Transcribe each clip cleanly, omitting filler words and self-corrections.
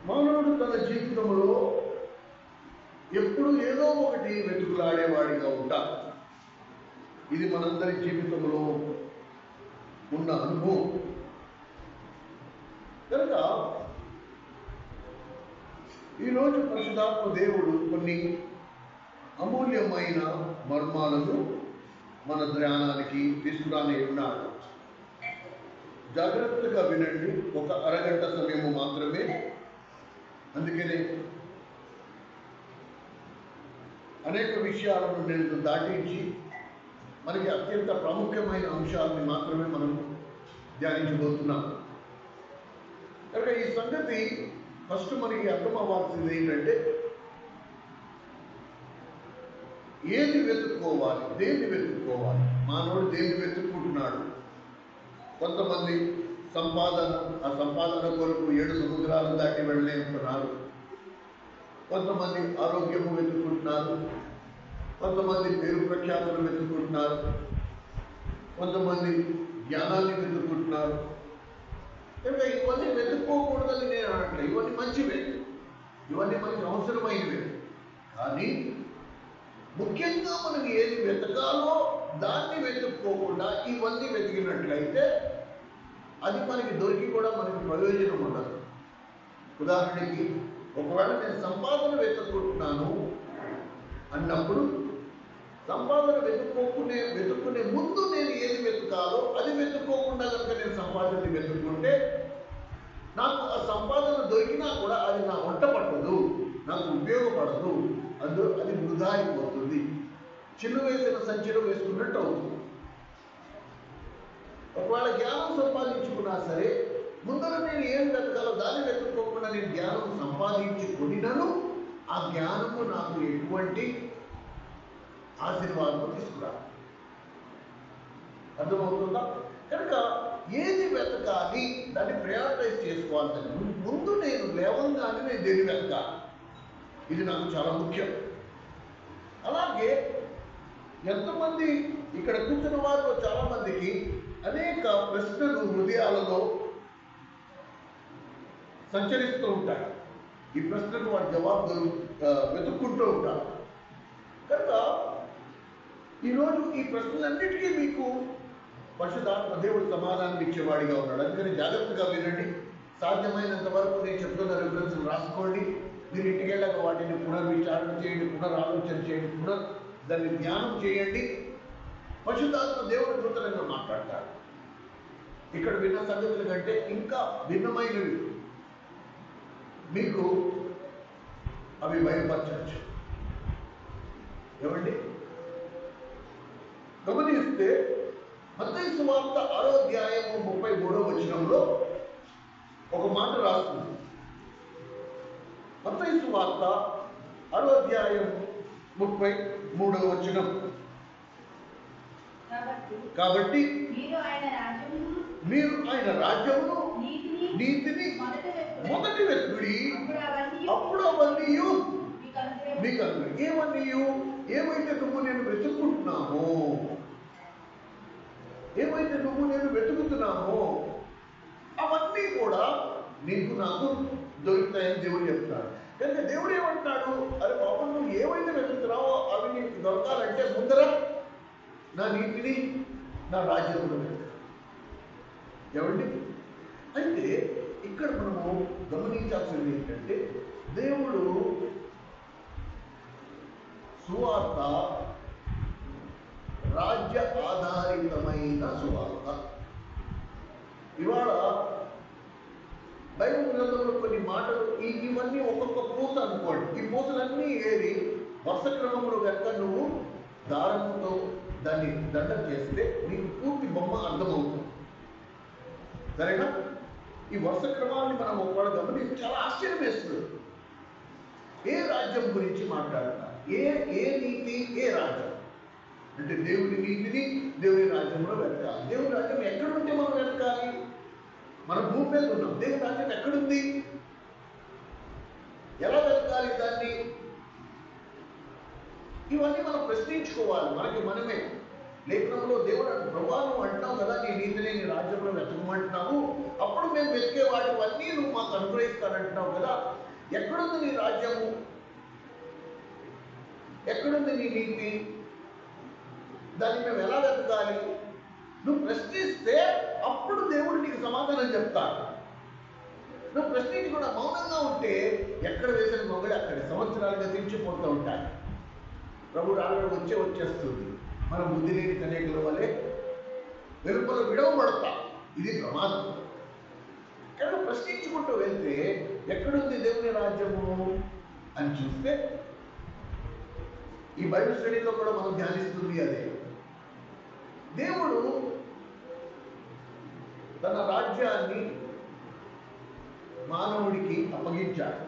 మానవుడు తన జీవితంలో ఎప్పుడు ఏదో ఒకటి వెతుకులాడేవాడిగా ఉంటాడు. ఇది మనందరి జీవితంలో ఉన్న అనుభవం. కనుక ఈరోజు పరిశుద్ధాత్మ దేవుడు కొన్ని అమూల్యమైన మర్మాలను మన ధ్యానానికి తీసుకురాని ఉన్నాడు. జాగ్రత్తగా వినండి. ఒక అరగంట సమయము మాత్రమే. అందుకనే అనేక విషయాలను నేను దాటించి మనకి అత్యంత ప్రాముఖ్యమైన అంశాలని మాత్రమే మనం ధ్యానించబోతున్నాం. కనుక ఈ సంగతి ఫస్ట్ మనకి అర్థం అవ్వాల్సింది ఏంటంటే, ఏది వెతుక్కోవాలి, దేన్ని వెతుక్కోవాలి. మానవుడు దేన్ని వెతుక్కుంటున్నాడు? కొంతమంది సంపాదన, ఆ సంపాదన కొరకు 7 సముద్రాలు దాటి వెళ్ళలేకున్నారు. కొంతమంది ఆరోగ్యము వెతుక్కుంటున్నారు. కొంతమంది పేరు ప్రఖ్యాతులు వెతుక్కుంటున్నారు. కొంతమంది జ్ఞానాన్ని వెతుక్కుంటున్నారు. కనుక ఇవన్నీ వెతుక్కోకూడదని నేను అనట్లేదు. ఇవన్నీ మంచివే, ఇవన్నీ మనకి అవసరమైనవే. కానీ ముఖ్యంగా మనం ఏది వెతకాలో దాన్ని వెతుక్కోకుండా ఇవన్నీ వెతికినట్లయితే అది మనకి దొరికి కూడా మనకి ప్రయోజనం ఉండదు. ఉదాహరణకి, ఒకవేళ నేను సంపాదన వెతుక్కుంటున్నాను అన్నప్పుడు సంపాదన వెతుక్కునే ముందు నేను ఏది వెతుకాలో అది వెతుక్కోకుండా కనుక నేను సంపాదనని వెతుక్కుంటే నాకు ఆ సంపాదన దొరికినా కూడా అది నా వంట పట్టదు, నాకు ఉపయోగపడదు. అది వృధా అయిపోతుంది. చిల్లు వేసిన సంచిలో వేసుకున్నట్టు అవుతుంది. ఒకవేళ జ్ఞానం సంపాదించుకున్నా సరే ముందర నేను ఏం వెతకాలో దాన్ని వెతుక్కోకుండా నేను జ్ఞానం సంపాదించుకునినను ఆ జ్ఞానము నాకు ఎటువంటి ఆశీర్వాదం తీసుకురా. అర్థమవుతుందా? కనుక ఏది వెతకాలి, దాన్ని ప్రయారిటైజ్ చేసుకోవాలి. ముందు నేను లేవంగానే నేను దేని వెతకాలి, ఇది నాకు చాలా ముఖ్యం. అలాగే ఎంతమంది ఇక్కడ కూర్చున్న వారిలో చాలా మందికి అనేక ప్రశ్నలు హృదయాలలో సంచరిస్తూ ఉంటాయి. ఈ ప్రశ్నకు వారి జవాబులు వెతుక్కుంటూ ఉంటారు. కనుక ఈరోజు ఈ ప్రశ్నలన్నిటికీ మీకు పరిశుద్ధాత్మ దేవుడు సమాధానం ఇచ్చేవాడిగా ఉన్నాడు. అందుకని జాగ్రత్తగా వినండి. సాధ్యమైనంత వరకు నేను చెప్తున్న రిఫరెన్స్లు రాసుకోండి. మీరు ఇంటికి వెళ్ళాక వాటిని పునర్విచారణ చేయండి, పునరాలోచన చేయండి, దాన్ని ధ్యానం చేయండి. పరిశుద్ధాత్మ దేవుడు నూతనంగా మాట్లాడతాడు. ఇక్కడ విన్న సంగతుల కంటే ఇంకా భిన్నమైనవి మీకు అవి బయలుపరచవచ్చు. ఏమండి, గమనిస్తే మత్తయి సువార్త 6వ అధ్యాయము 33వ వచనంలో ఒక మాట రాస్తుంది. మత్తయి సువార్త 6వ అధ్యాయం 33వ వచనం. కాబట్టి మీరు ఆయన రాజ్యమును నీతిని మొదటి వెతుకుడి, అప్పుడు అవన్నీ మీకు అనుగ్రహం. ఏమన్నీ? ఏమైతే నువ్వు నేను వెతుక్కుంటున్నామో, ఏమైతే నువ్వు నేను వెతుకుతున్నామో అవన్నీ కూడా నీకు నాకు దొరుకుతాయని దేవుడు చెప్తాడు. కనుక దేవుడు ఏమంటాడు? అరే బాబు, నువ్వు ఏమైతే వెతుకుతున్నావో అవి నీకు దొరకాలంటే ముందర నా నీతిని, నా రాజ్యమును వెతుకు. ఏమండి, అయితే ఇక్కడ మనము గమనించాల్సింది ఏంటంటే, దేవుడు సువార్త రాజ్య ఆధారితమైన సువార్త. ఇవాళ బైబిల్ గ్రంథంలో కొన్ని మాటలు ఇవన్నీ ఒక్కొక్క పూస అనుకోండి. ఈ పూసలన్నీ ఏరి వరుస క్రమంలో కనుక నువ్వు దారంతో దాన్ని దండ చేస్తే నీకు పూర్తి బొమ్మ అర్థమవుతుంది. సరేనా? ఈ వరుస క్రమాన్ని మనం ఒకవేళ గమనిస్తే చాలా ఆశ్చర్యం వేస్తుంది. ఏ రాజ్యం గురించి మాట్లాడతారు? ఏ నీతి, ఏ రాజ్యం అంటే దేవుని నీతిని దేవుని రాజ్యంలో వెతకాలి. దేవుని రాజ్యం ఎక్కడుంటే మనం వెతకాలి? మన భూమి మీద ఉన్నాం. దేవుని రాజ్యం ఎక్కడుంది? ఎలా వెతకాలి దాన్ని? ఇవన్నీ మనం ప్రశ్నించుకోవాలి మనకి మనమే. లేఖనంలో దేవుడు ప్రభావం అంటున్నావు కదా, నేను నీతిని నీ రాజ్యంలో వెతకమంటున్నావు, అప్పుడు మేము వెతికే వాటివన్నీ నువ్వు మాకు అనుగ్రహిస్తానంటున్నావు కదా. ఎక్కడుంది నీ రాజ్యము? ఎక్కడుంది నీ నీతి? దాన్ని మేము ఎలా వెతకాలి? నువ్వు ప్రశ్నిస్తే అప్పుడు దేవుడు నీకు సమాధానం చెప్తాడు. నువ్వు ప్రశ్నించి కూడా మౌనంగా ఉంటే ఎక్కడ వేసిన మొగడి అక్కడ సంవత్సరాలుగా తెంచిపోతూ ఉంటాయి. ప్రభు రాగడ వచ్చేస్తుంది. మన బుద్ధి లేని కనేకుల వల్లే వెలుపల విడవబడతాం. ఇది ప్రమాదం. కానీ ప్రశ్నించుకుంటూ వెళ్తే ఎక్కడుంది దేవుని రాజ్యము అని చూస్తే ఈ బైబిల్ స్టడీలో కూడా మనం ధ్యానిస్తుంది అదే. దేవుడు తన రాజ్యాన్ని మానవుడికి అప్పగించాడు.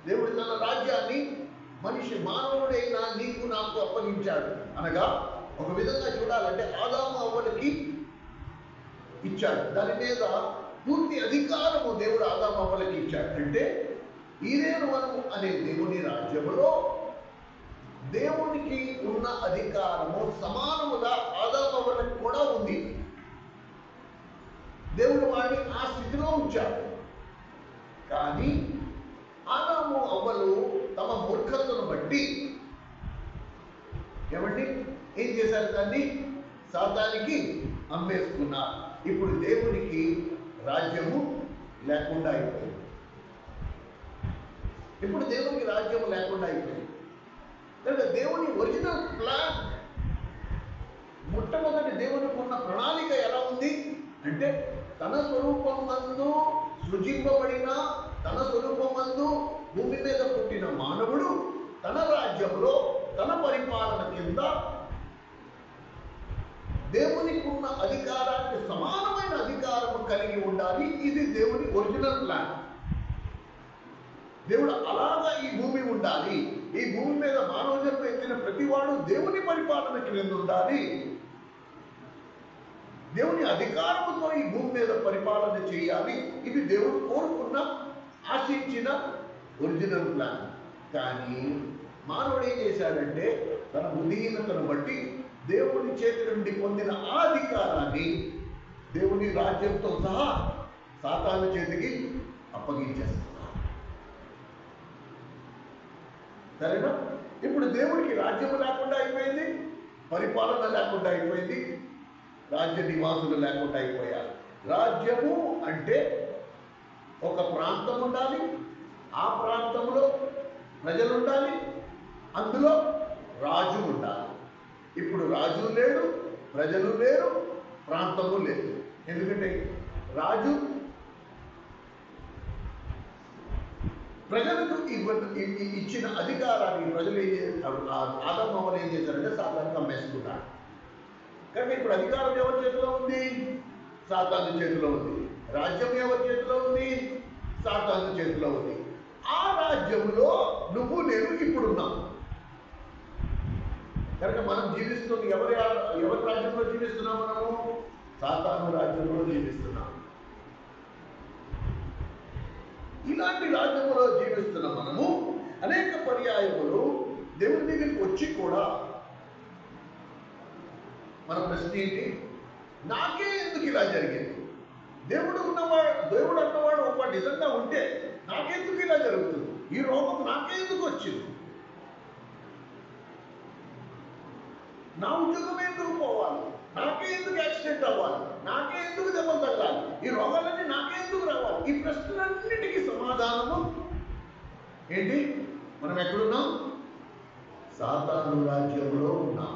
దేవుడు తన రాజ్యాన్ని మానవుడైన నీకు నాకు అప్పగించాడు. అనగా ఒక విధంగా చూడాలంటే ఆదాము అవ్వలకి ఇచ్చాడు. దాని మీద పూర్తి అధికారము దేవుడు ఆదాము అవ్వలకి ఇచ్చాడు. అంటే ఈదేను వనము అనే దేవుని రాజ్యములో దేవునికి ఉన్న అధికారము సమానముగా ఆదాము అవ్వలకి కూడా ఉంది. దేవుడు వాడిని ఆ స్థితిలో ఉంచాడు. కానీ ఆదాము అవ్వలు తమ మూర్ఖతను బట్టి ఏం చేశారు? దాన్ని సాతానికి అమ్మేసుకున్నారు. ఇప్పుడు దేవునికి రాజ్యము లేకుండా అయిపోయింది. ఇప్పుడు దేవునికి రాజ్యము లేకుండా అయిపోయింది. దేవుని ఒరిజినల్ ప్లాన్, మొట్టమొదటి దేవునికి ఉన్న ప్రణాళిక ఎలా ఉంది అంటే, తన స్వరూపమందు సృజింపబడిన, తన స్వరూపమందు భూమి మీద పుట్టిన మానవుడు తన రాజ్యంలో తన పరిపాలన కింద దేవునికి ఉన్న అధికారానికి సమానమైన అధికారము కలిగి ఉండాలి. ఇది దేవుని ఒరిజినల్ ప్లాన్. దేవుడు అలాగా ఈ భూమి ఉండాలి. ఈ భూమి మీద మానవ జన్మ ఎత్తిన ప్రతివాడు దేవుని పరిపాలన కింద ఉండాలి. దేవుని అధికారముతో ఈ భూమి మీద పరిపాలన చేయాలి. ఇది దేవుడు కోరుకున్న, ఆశించిన ఒరిజినల్ ప్లాన్. కానీ మానవుడు ఏం చేశాడంటే, తన బుద్ధిహీనతను బట్టి దేవుని చేతి నుండి పొందిన ఆ అధికారాన్ని దేవుని రాజ్యంతో సహా సాతాను చేతికి అప్పగించేస్తున్నారు. సరేనా? ఇప్పుడు దేవుడికి రాజ్యము లేకుండా అయిపోయింది, పరిపాలన లేకుండా అయిపోయింది, రాజ్య నివాసులు లేకుండా అయిపోయారు. రాజ్యము అంటే ఒక ప్రాంతం ఉండాలి, ఆ ప్రాంతంలో ప్రజలు ఉండాలి, అందులో రాజు ఉండాలి. ఇప్పుడు రాజు లేడు, ప్రజలు లేరు, ప్రాంతము లేదు. ఎందుకంటే రాజు ప్రజలకు ఇచ్చిన అధికారాన్ని ప్రజలు ఏం చేస్తారు? ఆదాము అవ్వలు ఏం చేశారంటే సాతానుకు అమ్మేసుకున్నాడు. కానీ ఇప్పుడు అధికారం ఎవరి చేతిలో ఉంది? సాతాను చేతిలో ఉంది. రాజ్యం ఎవరి చేతిలో ఉంది? సాతాను చేతిలో ఉంది. ఆ రాజ్యంలో నువ్వు నేను ఇప్పుడున్నాం. కనుక మనం జీవిస్తుంది ఎవరి రాజ్యంలో జీవిస్తున్నాం? మనము సాతాను రాజ్యంలో జీవిస్తున్నాం. ఇలాంటి రాజ్యంలో జీవిస్తున్న మనము అనేక పర్యాయములు దేవుని దగ్గరికి వచ్చి కూడా మన ప్రశ్న ఏంటి? నాకే ఎందుకు ఇలా జరిగింది? దేవుడు అన్నవాడు ఒక నిజంగా ఉంటే నాకెందుకు ఇలా జరుగుతుంది? ఈ రోగం నాకే ఎందుకు వచ్చింది? నా ఉద్యోగం ఎందుకు పోవాలి? నాకే ఎందుకు యాక్సిడెంట్ అవ్వాలి? నాకే ఎందుకు దెబ్బలు తగలాలి? ఈ రోగాలన్నీ నాకే ఎందుకు రావాలి? ఈ ప్రశ్నలన్నిటికీ సమాధానము ఏంటి? మనం ఎక్కడున్నాం? సాతాను రాజ్యంలో ఉన్నాం.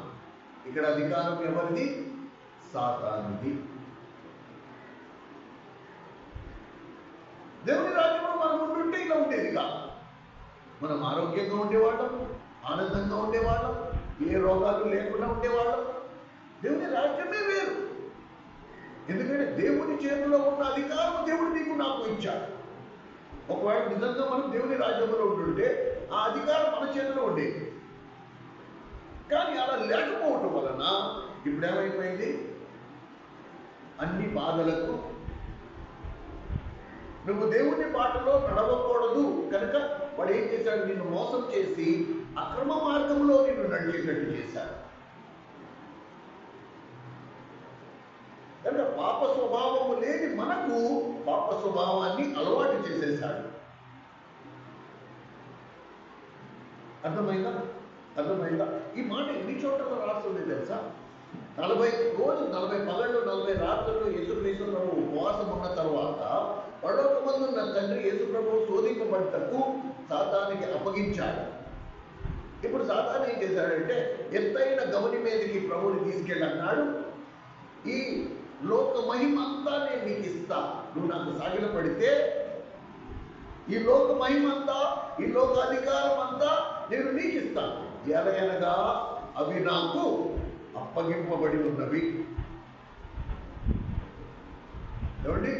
ఇక్కడ అధికారం ఎవరిది? సాతానుది. దేవుని రాజ్యంలో మనం ఉంటుంటే ఇలా ఉండేది కాదు. మనం ఆరోగ్యంగా ఉండేవాళ్ళం, ఆనందంగా ఉండేవాళ్ళం, ఏ రోగాలు లేకుండా ఉండేవాళ్ళం. దేవుని రాజ్యమే వేరు. ఎందుకంటే దేవుని చేతిలో ఉన్న అధికారం దేవుడు నీకు నాకు ఇచ్చాడు. ఒకవేళ నిజంగా మనం దేవుని రాజ్యంలో ఉంటుంటే ఆ అధికారం మన చేతిలో ఉండేది. కానీ అలా లేకపోవటం వలన ఇప్పుడు ఏమైపోయింది? అన్ని బాధలకు నువ్వు దేవుని బాటలో నడవకూడదు కనుక వాడు ఏం చేశాడు? నిన్ను మోసం చేసి అక్రమ మార్గంలో నిన్ను నడిచేటట్టు చేశాడు. కనుక పాప స్వభావము లేని మనకు పాప స్వభావాన్ని అలవాటు చేసేశాడు. అర్థమైందా? అర్థమైందా? ఈ మాట ఎన్ని చోట్ల రాస్తుంది తెలుసా? 40 రోజులు, 40 పగళ్ళు, 40 రాత్రులు యేసుక్రీస్తు ప్రభు ఉపవాసం ఉన్న తర్వాత పరలోకమందున్న తండ్రి యేసు ప్రభు శోధింపబడ్డకు సాతానికి అప్పగించాడు. ఇప్పుడు సాతాను ఏం చేశాడంటే ఎత్తైన గమని మీదకి ప్రభుని తీసుకెళ్ళి అన్నాడు, ఈ లోక మహిమ అంతా నేను నీకు ఇస్తా, నువ్వు నాకు సాగిల పడితే ఈ లోక మహిమ అంతా, ఈ లోక అధికారం అంతా నేను నీకు ఇస్తాను. ఎలాగనగా అవి నాకు అప్పగింపబడి ఉన్నవి. ఏమండి?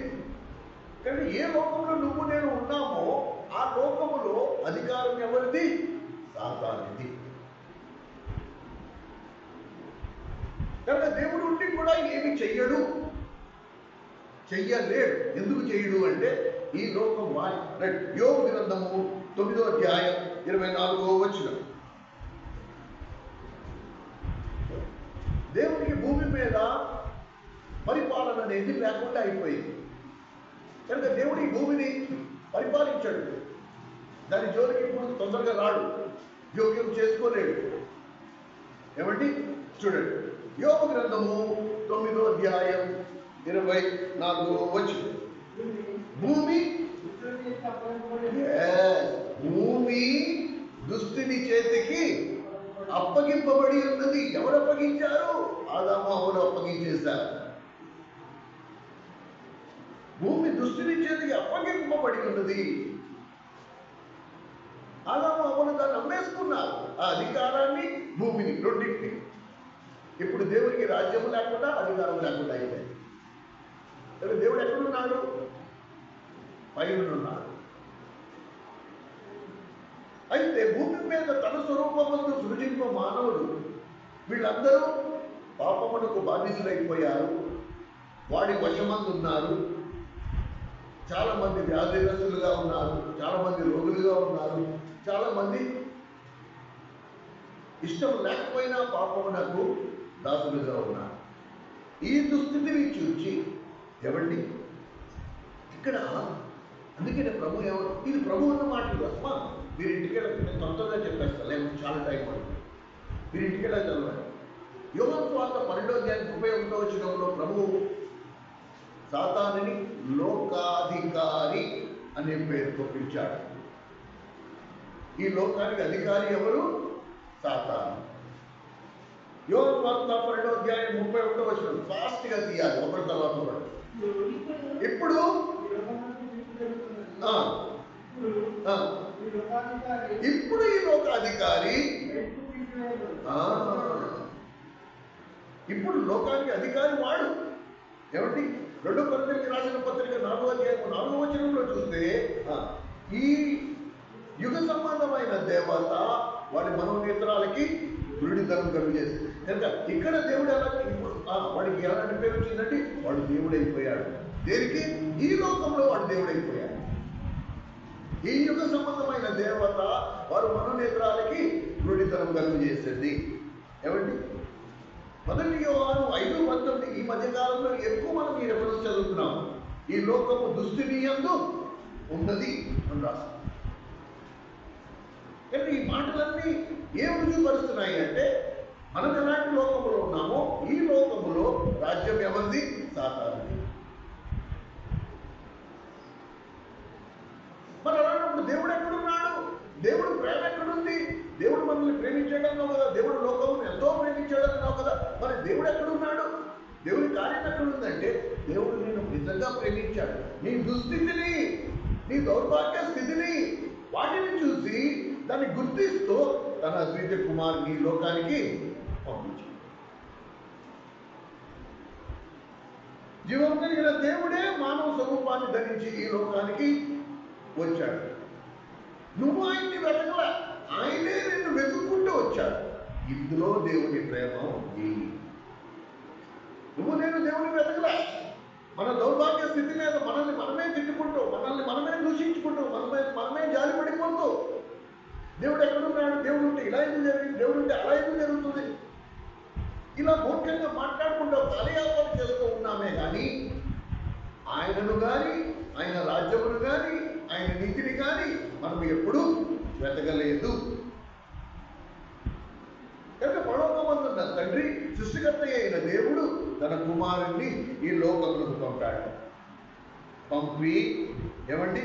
కానీ ఏ లోకంలో నువ్వు నేను ఉన్నామో ఆ లోకములో అధికారం ఎవరిది? సాతానిది. కనుక దేవుడు ఉండి కూడా ఏమి చెయ్యడు, చెయ్యలేడు. ఎందుకు చెయ్యడు అంటే ఈ లోకం యోబు గ్రంథము 9వ అధ్యాయం 24వ వచనం. దేవునికి భూమి మీద పరిపాలన అనేది లేకుండా అయిపోయింది. కనుక దేవుడు ఈ భూమిని పరిపాలించాడు. దాని జోలికి ఇప్పుడు తొందరగా రాడు, జోక్యం చేసుకోలేడు. ఏమండి? చూడండి, యోబు గ్రంథము 9వ అధ్యాయం 24వ వచనం. భూమి దుష్టుని చేతికి అప్పగింపబడి ఉన్నది. ఎవరు అప్పగించారు? ఆదాము హవ్వలు అప్పగించేశారు. భూమి దుష్టుని చేతికి అప్పగింపబడి ఉన్నది. ఆదాము హవ్వలు దాన్ని అమ్మేసుకున్నారు, ఆ అధికారాన్ని, భూమిని, రెండింటిని. ఇప్పుడు దేవుడికి రాజ్యం లేకుండా అధికారం లేకుండా అయిపోయింది. దేవుడు ఎక్కడున్నాడు? పైన ఉన్నాడు. అయితే భూమి మీద తన స్వరూపమందు సృజింప మానవుడు వీళ్ళందరూ పాపమునకు బాధితులైపోయారు. వాడి వశమందున్నారు. చాలా మంది వ్యాధిగ్రస్తులుగా ఉన్నారు, చాలా మంది రోగులుగా ఉన్నారు, చాలా మంది ఇష్టం లేకపోయినా పాపమునకు దాసులుగా ఉన్నారు. ఈ దుస్థితిని చూచి ఎవరిని ఇక్కడ అందుకనే ప్రభు ఎవరు? ఇది ప్రభు ఉన్న మాటలు. అమ్మా మీరు ఇంటికి వెళ్ళి నేను తొందరగా చెప్పేస్తాను, లేకపోతే చాలా టైం పడుతుంది. మీరు ఇంటికి వెళ్ళి చదవండి. యోహాను సువార్త 12వ అధ్యాయం 31వ వచనంలో ప్రభు సాతానుని లోకాధికారి అనే పేరుతో పిలిచాడు. ఈ లోకానికి అధికారి ఎవరు? సాతాను. యోహాను సువార్త 12వ అధ్యాయం 31వ వచనం ఫాస్ట్ గా తీయాలి, ఒకటి తర్వాత ఒకటి. ఇప్పుడు ఇప్పుడు ఈ లోకాధికారి, ఇప్పుడు లోకానికి అధికారి వాడు. ఏమండి? 2 కొరింథీయులకు రాసిన పత్రిక 4వ అధ్యాయం 4వ వచనంలో చూస్తే ఈ యుగ సంబంధమైన దేవత వాడి మనోనేత్రాలకి గురుడితనం కలుగజేస్తుంది. కనుక ఇక్కడ దేవుడు ఎలా వాడికి ఎలాంటి పేరు వచ్చిందంటే వాడు దేవుడైపోయాడు. దేనికి? ఈ లోకంలో వాడు దేవుడైపోయాడు. ఈ యుగ సంబంధమైన దేవత వారు మనోనేత్రాలకి గురుడితనం కలుగజేసింది. ఏమండి? 1 యోహాను 5:19 ఈ మధ్యకాలంలో ఎక్కువ మనం ఈ రెఫరెన్స్ చదువుతున్నాం. ఈ లోకము దుస్థితి యందు ఉన్నది అని రాస్తాం. కానీ ఈ మాటలన్నీ ఏం రుజువుపరుస్తున్నాయి అంటే మనం ఎలాంటి లోకములో ఉన్నామో ఈ లోకములో రాజ్యం ఎవరిది? సాతానుది. మరి అలాంటప్పుడు దేవుడు ఎక్కడున్నాడు? దేవుడు ప్రేమ ఎక్కడుంది? దేవుడు మనల్ని ప్రేమించాడన్నావు కదా, దేవుడు లోకమును ఎంతో ప్రేమించాడన్నావు కదా, మరి దేవుడు ఎక్కడున్నాడు? దేవుడి కార్యం ఎక్కడుందంటే దేవుడు నిన్ను నిజంగా ప్రేమించాడు. నీ దుస్థితిని, నీ దౌర్భాగ్య స్థితిని, వాటిని చూసి దాన్ని గుర్తిస్తూ తన ద్వితీయ కుమారుని లోకానికి పంపించాడు. జీవం కలిగిన దేవుడే మానవ స్వరూపాన్ని ధరించి ఈ లోకానికి వచ్చాడు. నువ్వు ఆయన్ని వెతకలా, ఆయనే నిన్ను వెతుక్కుంటూ వచ్చాడు. ఇందులో దేవుని ప్రేమ ఉంది. నువ్వు నేను దేవుని వెతకలా. మన దౌర్భాగ్య స్థితి మీద మనల్ని మనమే తిట్టుకుంటూ, మనల్ని మనమే దూషించుకుంటూ, మనమే జాలి పడిపోతూ దేవుడు ఎక్కడున్నాడు? దేవుడు ఉంటే ఇలా ఎందుకు జరిగింది? దేవుడు ఉంటే అలా ఎందుకు జరుగుతుంది? ఇలా మూర్ఖంగా మాట్లాడుకుంటూ కాలయాపన చేస్తూ ఉన్నామే కానీ ఆయనను కానీ ఆయన రాజ్యమును కానీ ఆయన నీతిని కానీ మనం ఎప్పుడూ వెతకలేదు. కనుక పరలోకమందున్న తండ్రి, సృష్టికర్త అయిన దేవుడు తన కుమారుణ్ణి ఈ లోకంలోకి పంపాడు. పంపి ఏమండి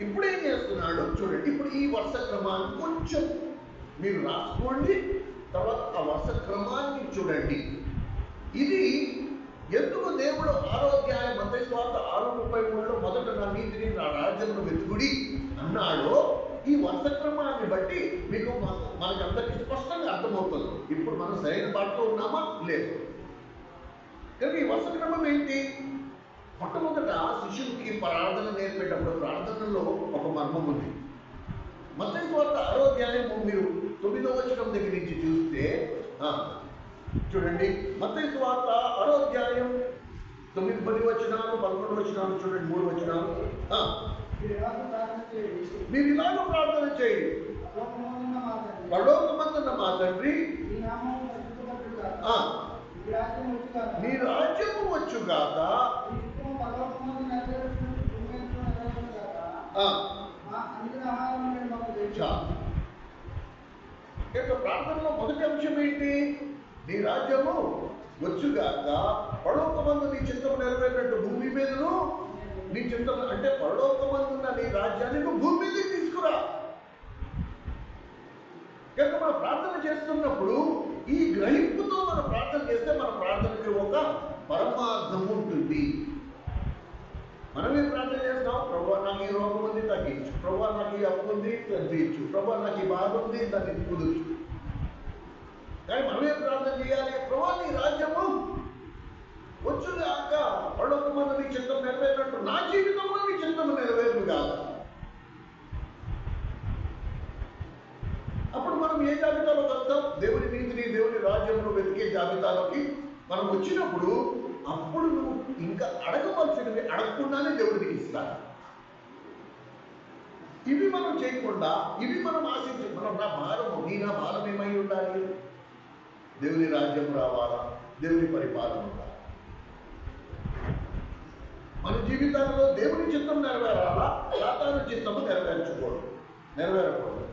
ఇప్పుడేం చేస్తున్నాడు చూడండి. ఇప్పుడు ఈ వర్ష క్రమాన్ని కొంచెం మీరు రాసుకోండి, తర్వాత ఆ వర్ష క్రమాన్ని చూడండి. ఇది ఎందుకు దేవుడు 6వ అధ్యాయం మత్తయి సువార్త 6:33లో మొదట నా నీతిని నా రాజ్యమును వెతుకుడి అన్నాడో ఈ వర్ష క్రమాన్ని బట్టి మీకు మనకందరికీ స్పష్టంగా అర్థమవుతుంది. ఇప్పుడు మనం సరైన బాటలో ఉన్నామా లేదు. కానీ ఈ వర్ష క్రమం ఏంటి? మొట్టమొదట శిష్యులకి ప్రార్థన నేర్పేటప్పుడు ప్రార్థనలో ఒక మర్మం ఉంది. మత్తయి సువార్త 6వ అధ్యాయం మీరు 9వ వచనం దగ్గర నుంచి చూస్తే చూడండి. మత్తయి సువార్త 6వ అధ్యాయం 9, 10 వచనాలు, 11 వచనాలు చూడండి, 3 వచనాలు. మీరు ఇలాగ ప్రార్థన చేయండి. పరలోకమందున్న మా తండ్రి, నీ రాజ్యము వచ్చుగాక, ప్రార్థనలో మొదటి అంశం ఏంటి? నీ రాజ్యము వచ్చుగాక, పరలోకమందు నీ చిత్తము నెరవేరినట్టు భూమి మీదను నీ చిత్తము, అంటే పరలోకమందున్న నీ రాజ్యాన్ని నువ్వు భూమి మీదకి తీసుకురా. కనుక మనం ప్రార్థన చేస్తున్నప్పుడు ఈ గ్రహింపుతో మనం ప్రార్థన చేస్తే మన ప్రార్థనకి ఒక పరమార్థం ఉంటుంది. మనమేం ప్రార్థన చేస్తాం? ప్రభువా నాకు ఈ రోగం ఉంది తగ్గించు, ప్రభువా నాకు ఈ అప్పు ఉంది తగ్గించు, ప్రభువా నాకు ఈ బాధ ఉంది దాన్ని కుదుర్చు. కానీ మనమేం ప్రార్థన చేయాలి? ప్రభువా నీ రాజ్యము వచ్చుగాక, పరలోకమందు నీ చిత్తము నెరవేరినట్టు నా జీవితంలో నీ చిత్తము నెరవేరుగాక. అప్పుడు మనం ఏ జాబితాలో వస్తాం? దేవుని నీతిని, దేవుని రాజ్యమును వెతికే జాబితాలోకి మనం వచ్చినప్పుడు అప్పుడు నువ్వు ఇంకా అడగవలసినవి అడగకుండానే దేవుడికి ఇస్తాడు. ఇవి మనం చేయకుండా, ఇవి మనం ఆశించి మనం నా భారం ఏమై ఉండాలి? దేవుని రాజ్యం రావాలా, దేవుని పరిపాలన ఉండాలి. మన జీవితాలలో దేవుని చిత్తం నెరవేరాలా, సాతాను చిత్తము నెరవేరకూడదు.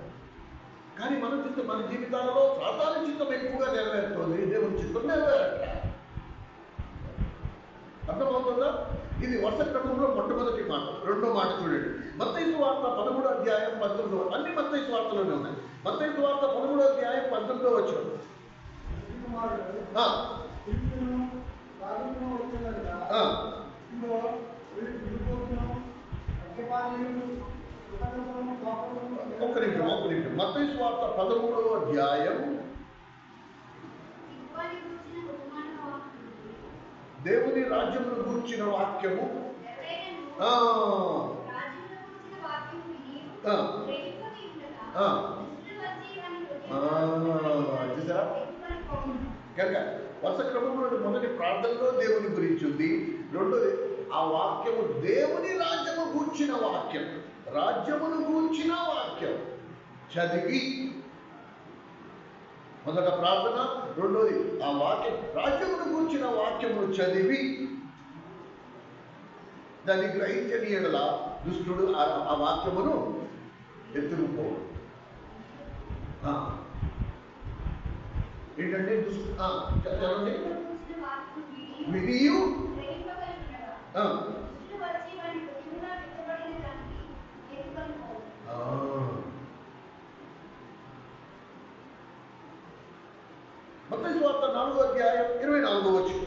కానీ మన జీవితాలలో సాతాను చిత్తం ఎక్కువగా నెరవేరుతుంది, దేవుని చిత్తం నెరవేరట్లేదు. అర్థమవుతుందా? ఇది వర్ష క్రమంలో మొట్టమొదటి మాట. రెండో మాట చూడండి. మత్తయి సువార్త 13వ అధ్యాయం 19, అన్ని మత్తయి సువార్తలోనే ఉన్నాయి. మత్తయి సువార్త 13వ అధ్యాయం 19వ వచనం. ఒక్క నిమిషం. మత్తయి సువార్త 13వ అధ్యాయం దేవుని రాజ్యమును గూర్చిన వాక్యము చూసారా? కనుక వర్ష క్రమంలో మొదటి ప్రార్థనలో దేవుని గురించి ఉంది. రెండోది ఆ వాక్యము దేవుని రాజ్యము గూర్చిన వాక్యం, రాజ్యమును గూర్చిన వాక్యం చదివి మొదట ప్రార్థన, రెండోది ఆ వాక్యం రాజ్యమును గూర్చిన వాక్యమును చదివి దాన్ని గ్రహించని ఎడల దుష్టుడు ఆ వాక్యమును ఎత్తుకుపోడు. ఏంటంటే చదవండి. వినియు మత్తయి సువార్త 4వ అధ్యాయం 24వ వచనం.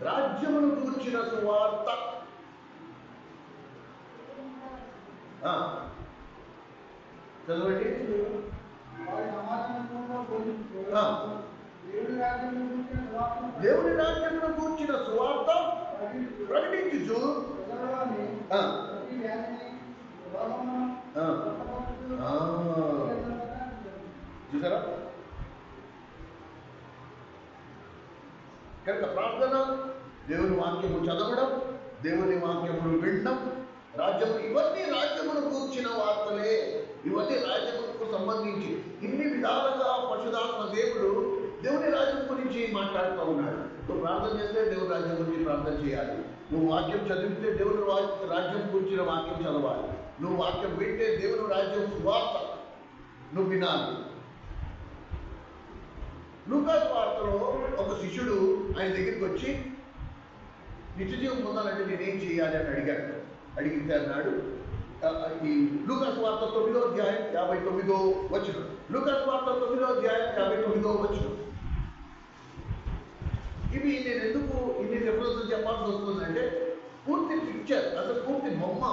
రాజ్యమును గూర్చిన సువార్త చదవండి. దేవుని రాజ్యమును గూర్చిన సువార్త ప్రకటించుచు చూసారా? కనుక ప్రార్థన, దేవుని వాక్యము చదవడం, దేవుని వాక్యమును వినడం, రాజ్యము, ఇవన్నీ రాజ్యమును కూర్చిన వార్తలే. ఇవన్నీ రాజ్యముకు సంబంధించి ఇన్ని విధాలుగా పరిశుద్ధాత్మ దేవుడు దేవుని రాజ్యం గురించి మాట్లాడుతూ ఉన్నాడు. నువ్వు ప్రార్థన చేస్తే దేవుని రాజ్యం గురించి ప్రార్థన చేయాలి. నువ్వు వాక్యం చదివితే దేవుని రాజ్యం గురించిన వాక్యం చదవాలి. నువ్వు వాక్యం వింటే దేవుని రాజ్యం సువార్త నువ్వు వినాలి. లూకాసు వార్తలో ఒక శిష్యుడు ఆయన దగ్గరికి వచ్చి నిత్యజీవం పొందాలంటే నేనేం చేయాలి అని అడిగితే అన్నాడు. ఈ లూకాసు వార్త 9వ అధ్యాయం 59వ వచనం. లూకాసు వార్త 9వ అధ్యాయం 59వ వచనం. ఇవి నేను ఎందుకు ఇన్ని రిఫరెన్సెస్ చెప్పాల్సి వస్తుందంటే పూర్తి పిక్చర్, అసలు పూర్తి బొమ్మ,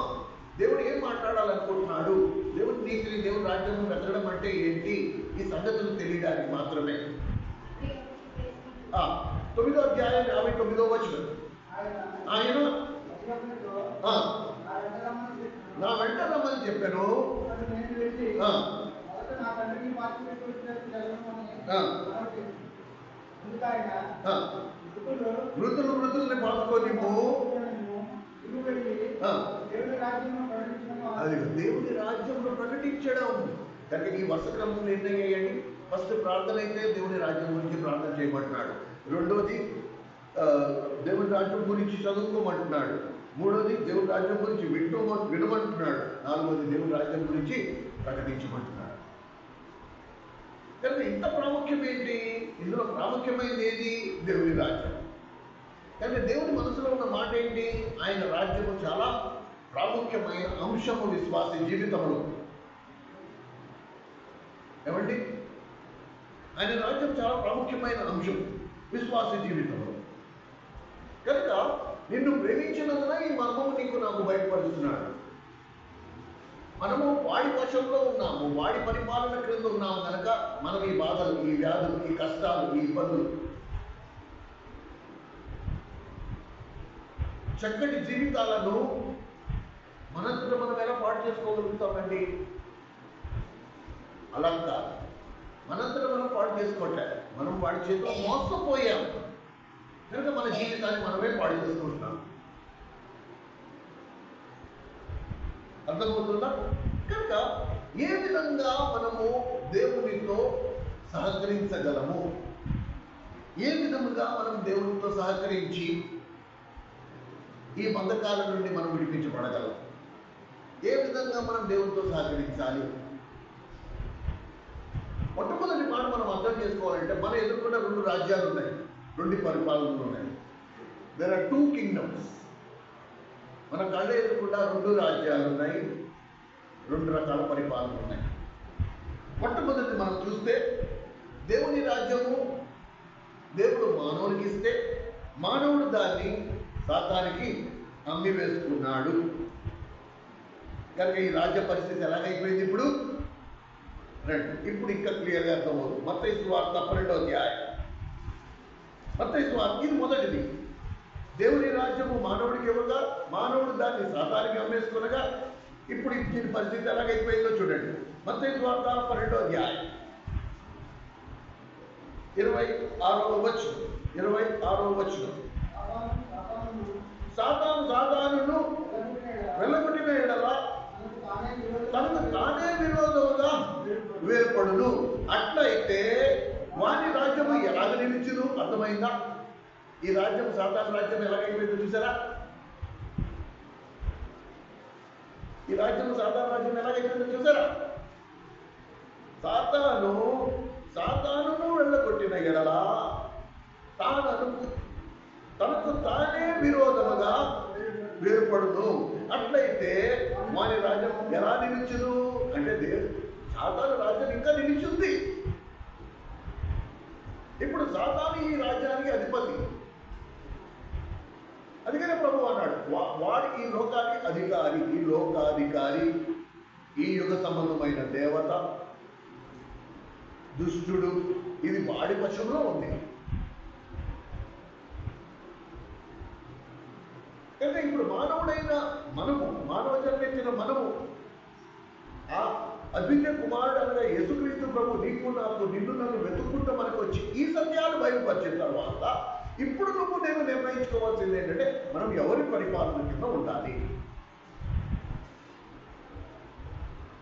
దేవుడు ఏం మాట్లాడాలనుకుంటున్నాడు, దేవుడి నీతిని, దేవుడి రాజ్యం వెతకడం అంటే ఏంటి, ఈ సంగతులు తెలియడానికి మాత్రమే. 9వ అధ్యాయం 59వ వచనం. ఆయన నా వెంట రమ్మని చెప్పాను. మృతుల్ని పాల్గొని అది దేవుని రాజ్యంలో ప్రకటించడం. కనుక ఈ వరుస క్రమం నిర్ణయించండి. ఫస్ట్ ప్రార్థన అయితే దేవుని రాజ్యం గురించి ప్రార్థన చేయమంటున్నాడు. రెండోది దేవుని రాజ్యం గురించి చదువుకోమంటున్నాడు. మూడోది దేవుని రాజ్యం గురించి వినమంటున్నాడు. నాలుగోది దేవుని రాజ్యం గురించి ప్రకటించమంటున్నాడు. కనుక ఇంత ప్రాముఖ్యం ఏంటి? ఇందులో ప్రాముఖ్యమైనది ఏది? దేవుని రాజ్యం. కానీ దేవుని మనసులో ఉన్న మాట ఏంటి? ఆయన రాజ్యము చాలా ప్రాముఖ్యమైన అంశము విశ్వాస జీవితంలో. ఏమండి? ఆయన రాజ్యం చాలా ప్రాముఖ్యమైన అంశం విశ్వాస జీవితంలో. కనుక నిన్ను ప్రేమించినందున ఈ మర్మము నీకు నాకు బయటపడుతున్నాడు. మనము వాడి వశంలో ఉన్నాము, వాడి పరిపాలన క్రింద ఉన్నాము. కనుక మనం ఈ బాధలు, ఈ వ్యాధులు, ఈ కష్టాలు, ఈ ఇబ్బందులు, చక్కటి జీవితాలను మనంతట మనం ఎలా పాటు చేసుకోగలుగుతామండి? అలా కాదు. మనంతట మనం పాటు చేసుకోవట్లే, మనం వాడి చేతిలో మోసపోయాం. కనుక మన జీవితాన్ని మనమే పాడు చేసుకుంటున్నాం. అర్థమవుతుందా? కనుక ఏ విధంగా మనము దేవునితో సహకరించగలము, ఏ విధముగా మనం దేవునితో సహకరించి ఈ బంధకాల నుండి మనం విడిపించబడగలం, ఏ విధంగా మనం దేవునితో సహకరించాలి? మొట్టమొదటి మాట మనం అర్థం చేసుకోవాలంటే మన ఎదుర్కొన్న 2 రాజ్యాలు ఉన్నాయి, 2 పరిపాలనలు ఉన్నాయి. There are 2 kingdoms. మన కళ్ళ ఎదుర్కొన్న 2 రాజ్యాలు ఉన్నాయి, 2 రకాల పరిపాలనలు ఉన్నాయి. మొట్టమొదటి మనం చూస్తే దేవుని రాజ్యము దేవుడు మానవునికి ఇస్తే మానవుడు దాన్ని సాతానికి అమ్మి వేసుకున్నాడు. కనుక ఈ రాజ్య పరిస్థితి ఎలాగైపోయింది ఇప్పుడు? ఇప్పుడు ఇంకా క్లియర్గా అర్థమవుతుంది. మత్తయి సువార్త 12వ అధ్యాయం. మత్తయి సువార్త ఇది మొదటిది. దేవుని రాజ్యము మానవుడికి ఇవ్వగా మానవుడు దాన్ని సాతానికి అమ్మేసుకునగా ఇప్పుడు దీని పరిస్థితి ఎలాగైపోయిందో చూడండి. మత్తయి సువార్త 12వ అధ్యాయం 26వ వచనం. సాతానును వెళ్ళగొట్టిన ఎడల తనకు తానే విరోధముగా వేర్పడును. అట్లయితే వాని రాజ్యము ఎలాగ నిలిచును? అర్థమైందా? ఈ రాజ్యం, సాతాను రాజ్యం ఎలాగైపోయిందో చూసారా? ఈ రాజ్యం, సాతాను రాజ్యం ఎలాగైపోయిందో చూసారా? సాతానును వెళ్ళగొట్టిన ఎడల తనకు తానే విరోధముగా వేర్పడును. అట్లయితే వాని రాజ్యం ఎలా నిలిచును? అంటే సాతాను రాజ్యం ఇంకా నిలిచింది. ఇప్పుడు సాతాను ఈ రాజ్యానికి అధిపతి. అందుకనే ప్రభు అన్నాడు, వాడి ఈ లోకానికి అధికారి, ఈ లోకాధికారి, ఈ యుగ సంబంధమైన దేవత, దుష్టుడు, ఇది వాడి వశంలో ఉంది. కనుక ఇప్పుడు మానవుడైన మనము, మానవ జన్మెత్తిన మనము, ఆ అద్వితీయ కుమారుడు అనగా యేసుక్రీస్తు ప్రభు నీకు నాకు, నిన్ను నన్ను వెతుక్కుంటూ మనకు వచ్చి ఈ సత్యాలు బయలుపరిచిన తర్వాత ఇప్పుడు నువ్వు నేను నిర్ణయించుకోవాల్సింది ఏంటంటే మనం ఎవరి పరిపాలన కింద ఉండాలి.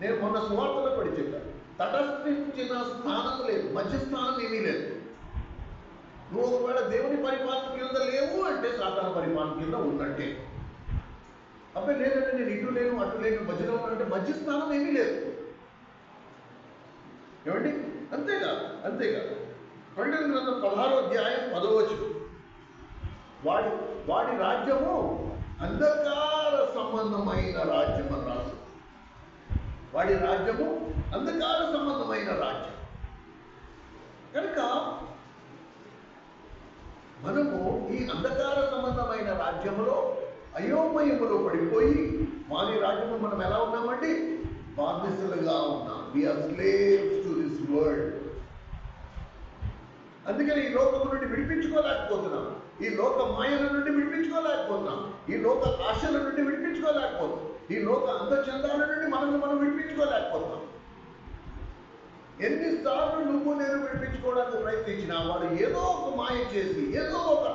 నేను మొన్న సువార్తలో పడి చెప్పాను, తటస్థించిన స్థానం లేదు, మధ్య స్థానం ఏమీ లేదు. నువ్వు ఒకవేళ దేవుని పరిపాలన కింద లేవు అంటే సాతాను పరిపాలన కింద ఉన్నట్టే. అబ్బాయి లేదంటే నేను ఇటు లేను అటు లేను మధ్యలో ఉన్నానంటే మధ్య స్థానం ఏమీ లేదు. ఏమండి? అంతేకాదు ప్రకటన గ్రంథం 16వ అధ్యాయం 10వ వచనం, వాడి రాజ్యము అంధకార సంబంధమైన రాజ్యం అని రాసు. వాడి రాజ్యము అంధకార సంబంధమైన రాజ్యం. కనుక మనము ఈ అంధకార సంబంధమైన రాజ్యములో అయోమయములో పడిపోయి వారి రాజ్యము మనం ఎలా ఉన్నామండి? బానిసలుగా ఉన్నాం. We are slaves to this world. అందుకని ఈ లోకము నుండి విడిపించుకోలేకపోతున్నాం, ఈ లోక మాయల నుండి విడిపించుకోలేకపోతున్నాం, ఈ లోక ఆశల నుండి విడిపించుకోలేకపోతున్నాం, ఈ లోక అందచందాల నుండి మనం విడిపించుకోలేకపోతున్నాం. ఎన్నిసార్లు నువ్వు నేను విడిపించుకోవడానికి ప్రయత్నించినా వాడు ఏదో ఒక మాయ చేసి ఏదో ఒక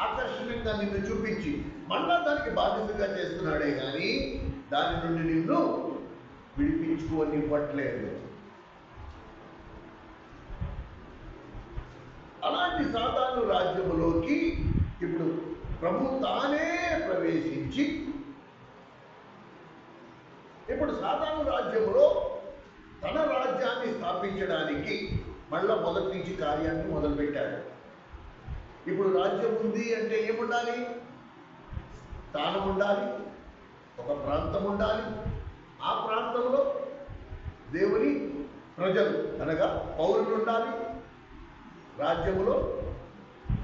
ఆకర్షణంగా నిన్ను చూపించి మళ్ళా దానికి బాధ్యతగా చేస్తున్నాడే కానీ దాని నుండి నిన్ను విడిపించుకోనివ్వట్లేదు. అలాంటి సాతాను రాజ్యములోకి ఇప్పుడు ప్రభు తానే ప్రవేశించి ఇప్పుడు సాతాను రాజ్యములో తన రాజ్యాన్ని స్థాపించడానికి మళ్ళా మొదటి నుంచి కార్యాన్ని మొదలుపెట్టాడు. ఇప్పుడు రాజ్యం ఉంది అంటే ఏముండాలి? స్థానం ఉండాలి, ఒక ప్రాంతం ఉండాలి. ఆ ప్రాంతంలో దేవుని ప్రజలు అనగా పౌరులు ఉండాలి. రాజ్యములో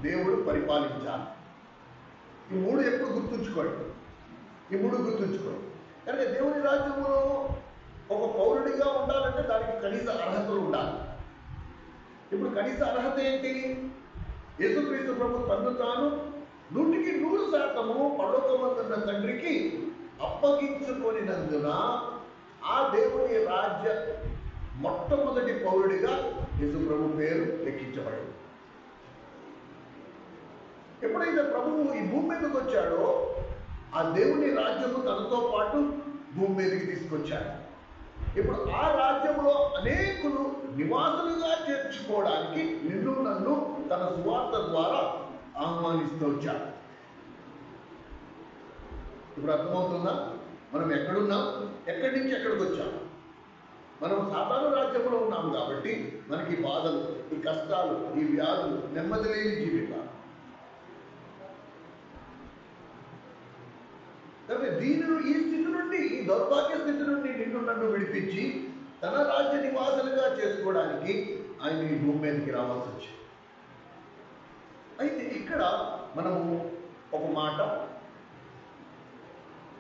దేవుడు పరిపాలించాలి. ఈ మూడు ఎప్పుడు గుర్తుంచుకోండి, కనుక దేవుని రాజ్యములో ఒక పౌరుడిగా ఉండాలంటే దానికి కనీస అర్హతలు ఉండాలి. ఇప్పుడు కనీస అర్హత ఏంటి? యేసుక్రీస్తు ప్రభు తన్ను తాను 100% పరలోకమందున్న తండ్రికి అప్పగించుకొనినందున ఆ దేవుని రాజ్య మొట్టమొదటి పౌరుడిగా యేసు ప్రభు పేరు లెక్కించబడింది. ఎప్పుడైతే ప్రభువు ఈ భూమి మీదకి వచ్చాడో ఆ దేవుని రాజ్యము తనతో పాటు భూమి మీదకి తీసుకొచ్చాడు. ఇప్పుడు ఆ రాజ్యంలో అనేకులు నివాసులుగా చేర్చుకోవడానికి నిన్ను నన్ను తన సువార్త ద్వారా ఆహ్వానిస్తూ వచ్చాడు. ఇప్పుడు అర్థమవుతుందా? మనం ఎక్కడున్నాం, ఎక్కడి నుంచి ఎక్కడికి వచ్చాం? మనం సాధారణ రాజ్యంలో ఉన్నాం కాబట్టి మనకి బాధలు, ఈ కష్టాలు, ఈ వ్యాధులు, నెమ్మది లేని జీవితాలు. ఈ స్థితి నుండి, ఈ దౌర్భాగ్య స్థితి నుండి నిన్ను నన్ను విడిపించి తన రాజ్య నివాసులుగా చేసుకోవడానికి ఆయన ఈ భూమి మీదకి రావాల్సి వచ్చింది. అయితే ఇక్కడ మనము ఒక మాట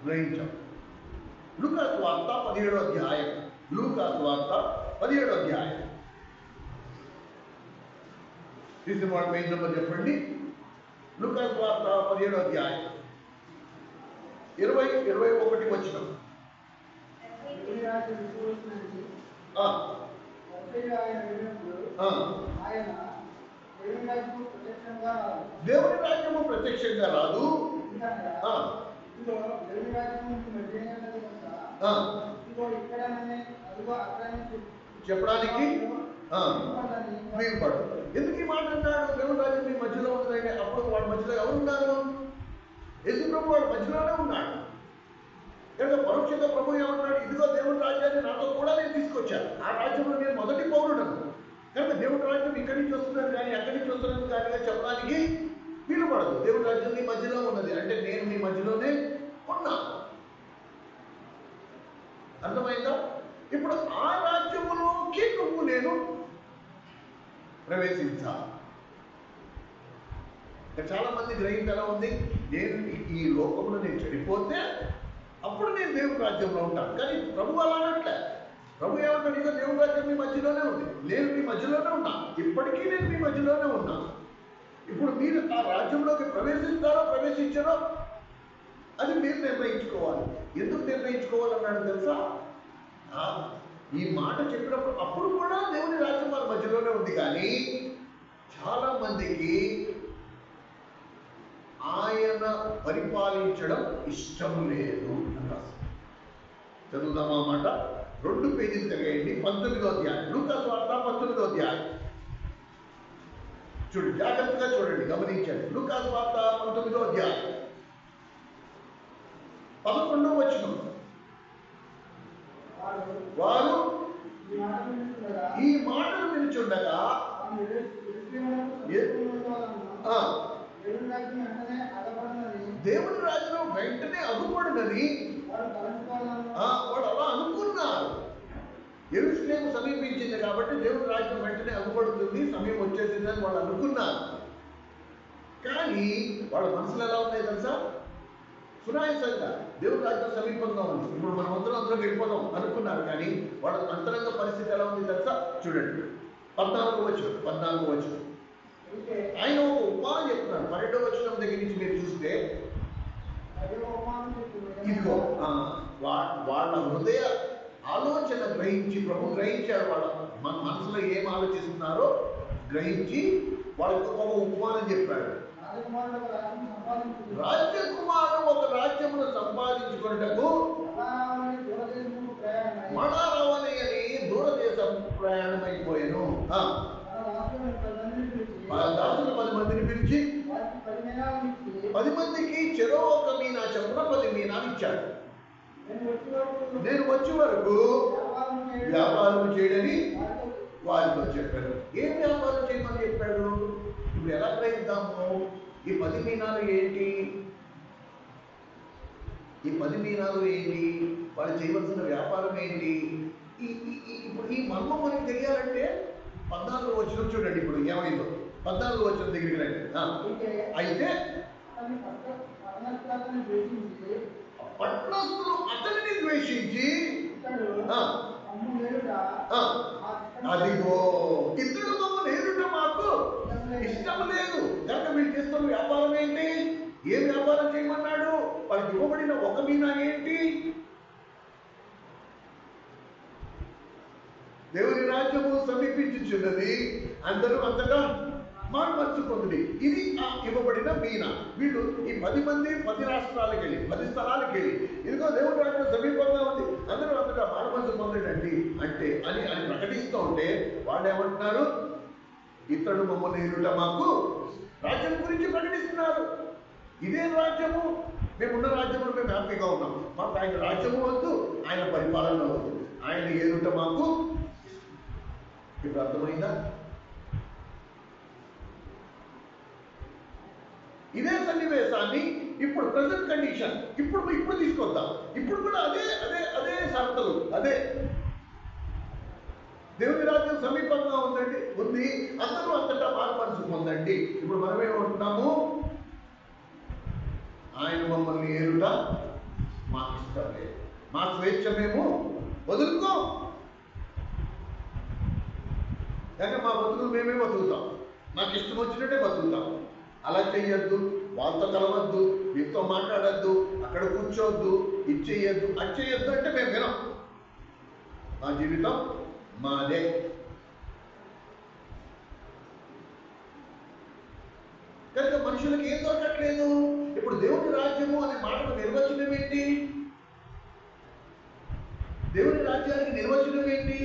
గ్రహించాం. లూకా సువార్త 17వ అధ్యాయం, లూకా సువార్త 17వ అధ్యాయం తీసిన వాడు పేజ్ నెంబర్ చెప్పండి. లూకా సువార్త 17వ అధ్యాయం 20-21 వచనం. దేవుని రాజ్యము ప్రత్యక్షంగా రాదు. చెప్పడానికి వీలుపడు. ఎందుకు ఈ మాట అన్నాడు? దేవుని రాజ్యం మీ మధ్యలో ఉందంటే అప్పుడు వాడి మధ్యలో ఎవరున్నారు? యేసు ప్రభు వాడి మధ్యలోనే ఉన్నాడు. కనుక పరోక్షంగా ప్రభు ఏమన్నాడు? ఇదిగో దేవుని రాజ్యాన్ని నాతో కూడా నేను తీసుకొచ్చాను, ఆ రాజ్యంలో నేను మొదటి పౌరుడను. కనుక దేవుని రాజ్యం ఇక్కడి నుంచి వస్తున్నాను కానీ అక్కడి నుంచి వస్తున్నాను కానీ చెప్పడానికి వీలు పడదు. దేవుని రాజ్యం నీ మధ్యలో ఉన్నది అంటే నేను నీ మధ్యలోనే ఉన్నా. అర్థమైందా? ఇప్పుడు ఆ రాజ్యములోకి నువ్వు నేను ప్రవేశించాలి. చాలా మంది గ్రహింపు ఎలా ఉంది? నేను ఈ లోకంలో నేను చెడిపోతే అప్పుడు నేను దేవుని రాజ్యంలో ఉంటాను. కానీ ప్రభు అలా అనట్లే. ప్రభు ఏమంటాడు? ఇక దేవుని రాజ్యం మీ మధ్యలోనే ఉంది, నేను మీ మధ్యలోనే ఉన్నా, ఇప్పటికీ నేను మీ మధ్యలోనే ఉన్నా. ఇప్పుడు మీరు ఆ రాజ్యంలోకి ప్రవేశిస్తారో ప్రవేశించారో అది మీరు నిర్ణయించుకోవాలి. ఎందుకు నిర్ణయించుకోవాలన్నాడు తెలుసా? ఈ మాట చెప్పినప్పుడు అప్పుడు కూడా దేవుని రాజ్యం మన మధ్యలోనే ఉంది. కానీ చాలా మందికి ఆయన పరిపాలించడం ఇష్టం లేదు అన్నారు. చదువుదామా మాట? 2 పేజీలు తిరగండి. 19వ అధ్యాయం, లూకా సువార్త 19వ అధ్యాయం. చూడండి, జాగ్రత్తగా చూడండి, గమనించండి. లూకా సువార్త 19వ అధ్యాయం 11వ వచనం. వారు ఈ మాటలు వినుచుండగా దేవుని రాజ్యం వెంటనే అగుపడునని వాడు అలా అనుకున్నారు. యెరూషలేము సమీపించింది కాబట్టి దేవుని రాజ్యం వెంటనే అగుపడుతుంది, సమయం వచ్చేసిందని వాళ్ళు అనుకున్నారు. కానీ వాళ్ళ మనసులు ఎలా ఉన్నాయి తెలుసా? సునాయాసంగా దేవుని రాజ్యం సమీపంగా ఉంది, ఇప్పుడు మనం అందరం వెళ్ళిపోదాం అనుకున్నారు. కానీ వాళ్ళ అంతరంగ పరిస్థితి ఎలా ఉంది తెలుసా? చూడండి, 14వ వచనం. ఆయన ఒక ఉపమానం చెప్తున్నాడు. 12వ వచనం దగ్గర నుంచి మీరు చూస్తే, ఇదిగో వాళ్ళ హృదయ ఆలోచన గ్రహించి ప్రభు గ్రహించాడు. వాళ్ళ మన మనసులో ఏం ఆలోచిస్తున్నారో గ్రహించి వాళ్ళకి ఒక ఉపమానం చెప్పాడు. రాజ్యకుమారుడు ఒక రాజ్యమును సంపాదించుకున్నటకు మణారవని అని దూరదేశం ప్రయాణమైపోయాను. దాసులు 10 మందిని పిలిచి 10 మందికి చెరో 1 మీనా చొప్పున 10 మీనాలు ఇచ్చాడు. నేను వచ్చే వరకు వ్యాపారం చేయడని వారితో చెప్పాడు. ఏం వ్యాపారం చేయమని చెప్పాడు? ఇప్పుడు ఎలా గ్రహిద్దాము? ఈ 10 మీనాలు ఏంటి? ఈ 10 మీనాలు ఏంటి? వాళ్ళు చేయవలసిన వ్యాపారం ఏంటి? ఇప్పుడు ఈ మర్మం మనకి తెలియాలంటే 14వ వచనం చూడండి. ఇప్పుడు ఏమైందో 14వ వచనం దగ్గరికి రండి. అయితే పట్టణస్థులు అతనిని ద్వేషించి, అదిగో ఇద్దరు మమ్మల్ని ఏరుట మాకు ఇష్టం లేదు కనుక మీరు చేస్తున్న వ్యాపారం ఏంటి? ఏం వ్యాపారం చేయమన్నాడు? వాళ్ళకి ఇవ్వబడిన 1 మీనా ఏంటి? దేవుని రాజ్యము సమీపించుచున్నది, అందరూ అంతటా మార్పు పొంది. ఇది ఇవ్వబడిన మీనా. వీళ్ళు ఈ 10 మంది 10 రాష్ట్రాలకు వెళ్ళి 10 స్థలాలకు వెళ్ళి, ఇదిగో దేవుని రాజ్యం సమీపంగా ఉంది, అందరూ అంతటా మార్పు పొందండి అంటే అని ప్రకటిస్తూ ఉంటే వాళ్ళు ఏమంటున్నారు? ఇతడు మమ్మల్ని ఏరుట మాకు రాజ్యం గురించి ప్రకటిస్తున్నారు. ఇదే రాజ్యము, మేమున్న రాజ్యంలో మేము హ్యాపీగా ఉన్నాం, మాకు ఆయన రాజ్యము వద్దు, ఆయన పరిపాలన వద్దు, ఆయన ఏరుట మాకు. ఇప్పుడు అర్థమైందా? ఇదే సన్నివేశాన్ని ఇప్పుడు ప్రజెంట్ కండిషన్ ఇప్పుడు తీసుకొద్దాం. ఇప్పుడు కూడా అదే షరతులు, అదే దేవుని రాజ్యం సమీపంగా ఉంది, అందరూ అంతటా మార్పు పొందండి. ఇప్పుడు మనమేమంటున్నాము? ఆయన మమ్మల్ని ఏరుట మాకు ఇష్టం లేదు, మా స్వేచ్ఛ మేము వదులుకో, కానీ మా బతుకులు మేమే బతుకుతాం, మాకు ఇష్టం వచ్చినట్టే బతుకుతాం. అలా చెయ్యొద్దు, వాళ్ళతో కలవద్దు, మీతో మాట్లాడద్దు, అక్కడ కూర్చోవద్దు, ఇది చెయ్యొద్దు, అది చెయ్యొద్దు అంటే మేము వినం. మా జీవితం మాదే. కనుక మనుషులకు ఏం దొరకట్లేదు. ఇప్పుడు దేవుని రాజ్యము అనే మాటకు నిర్వచనం ఏంటి? దేవుని రాజ్యానికి నిర్వచనం ఏంటి?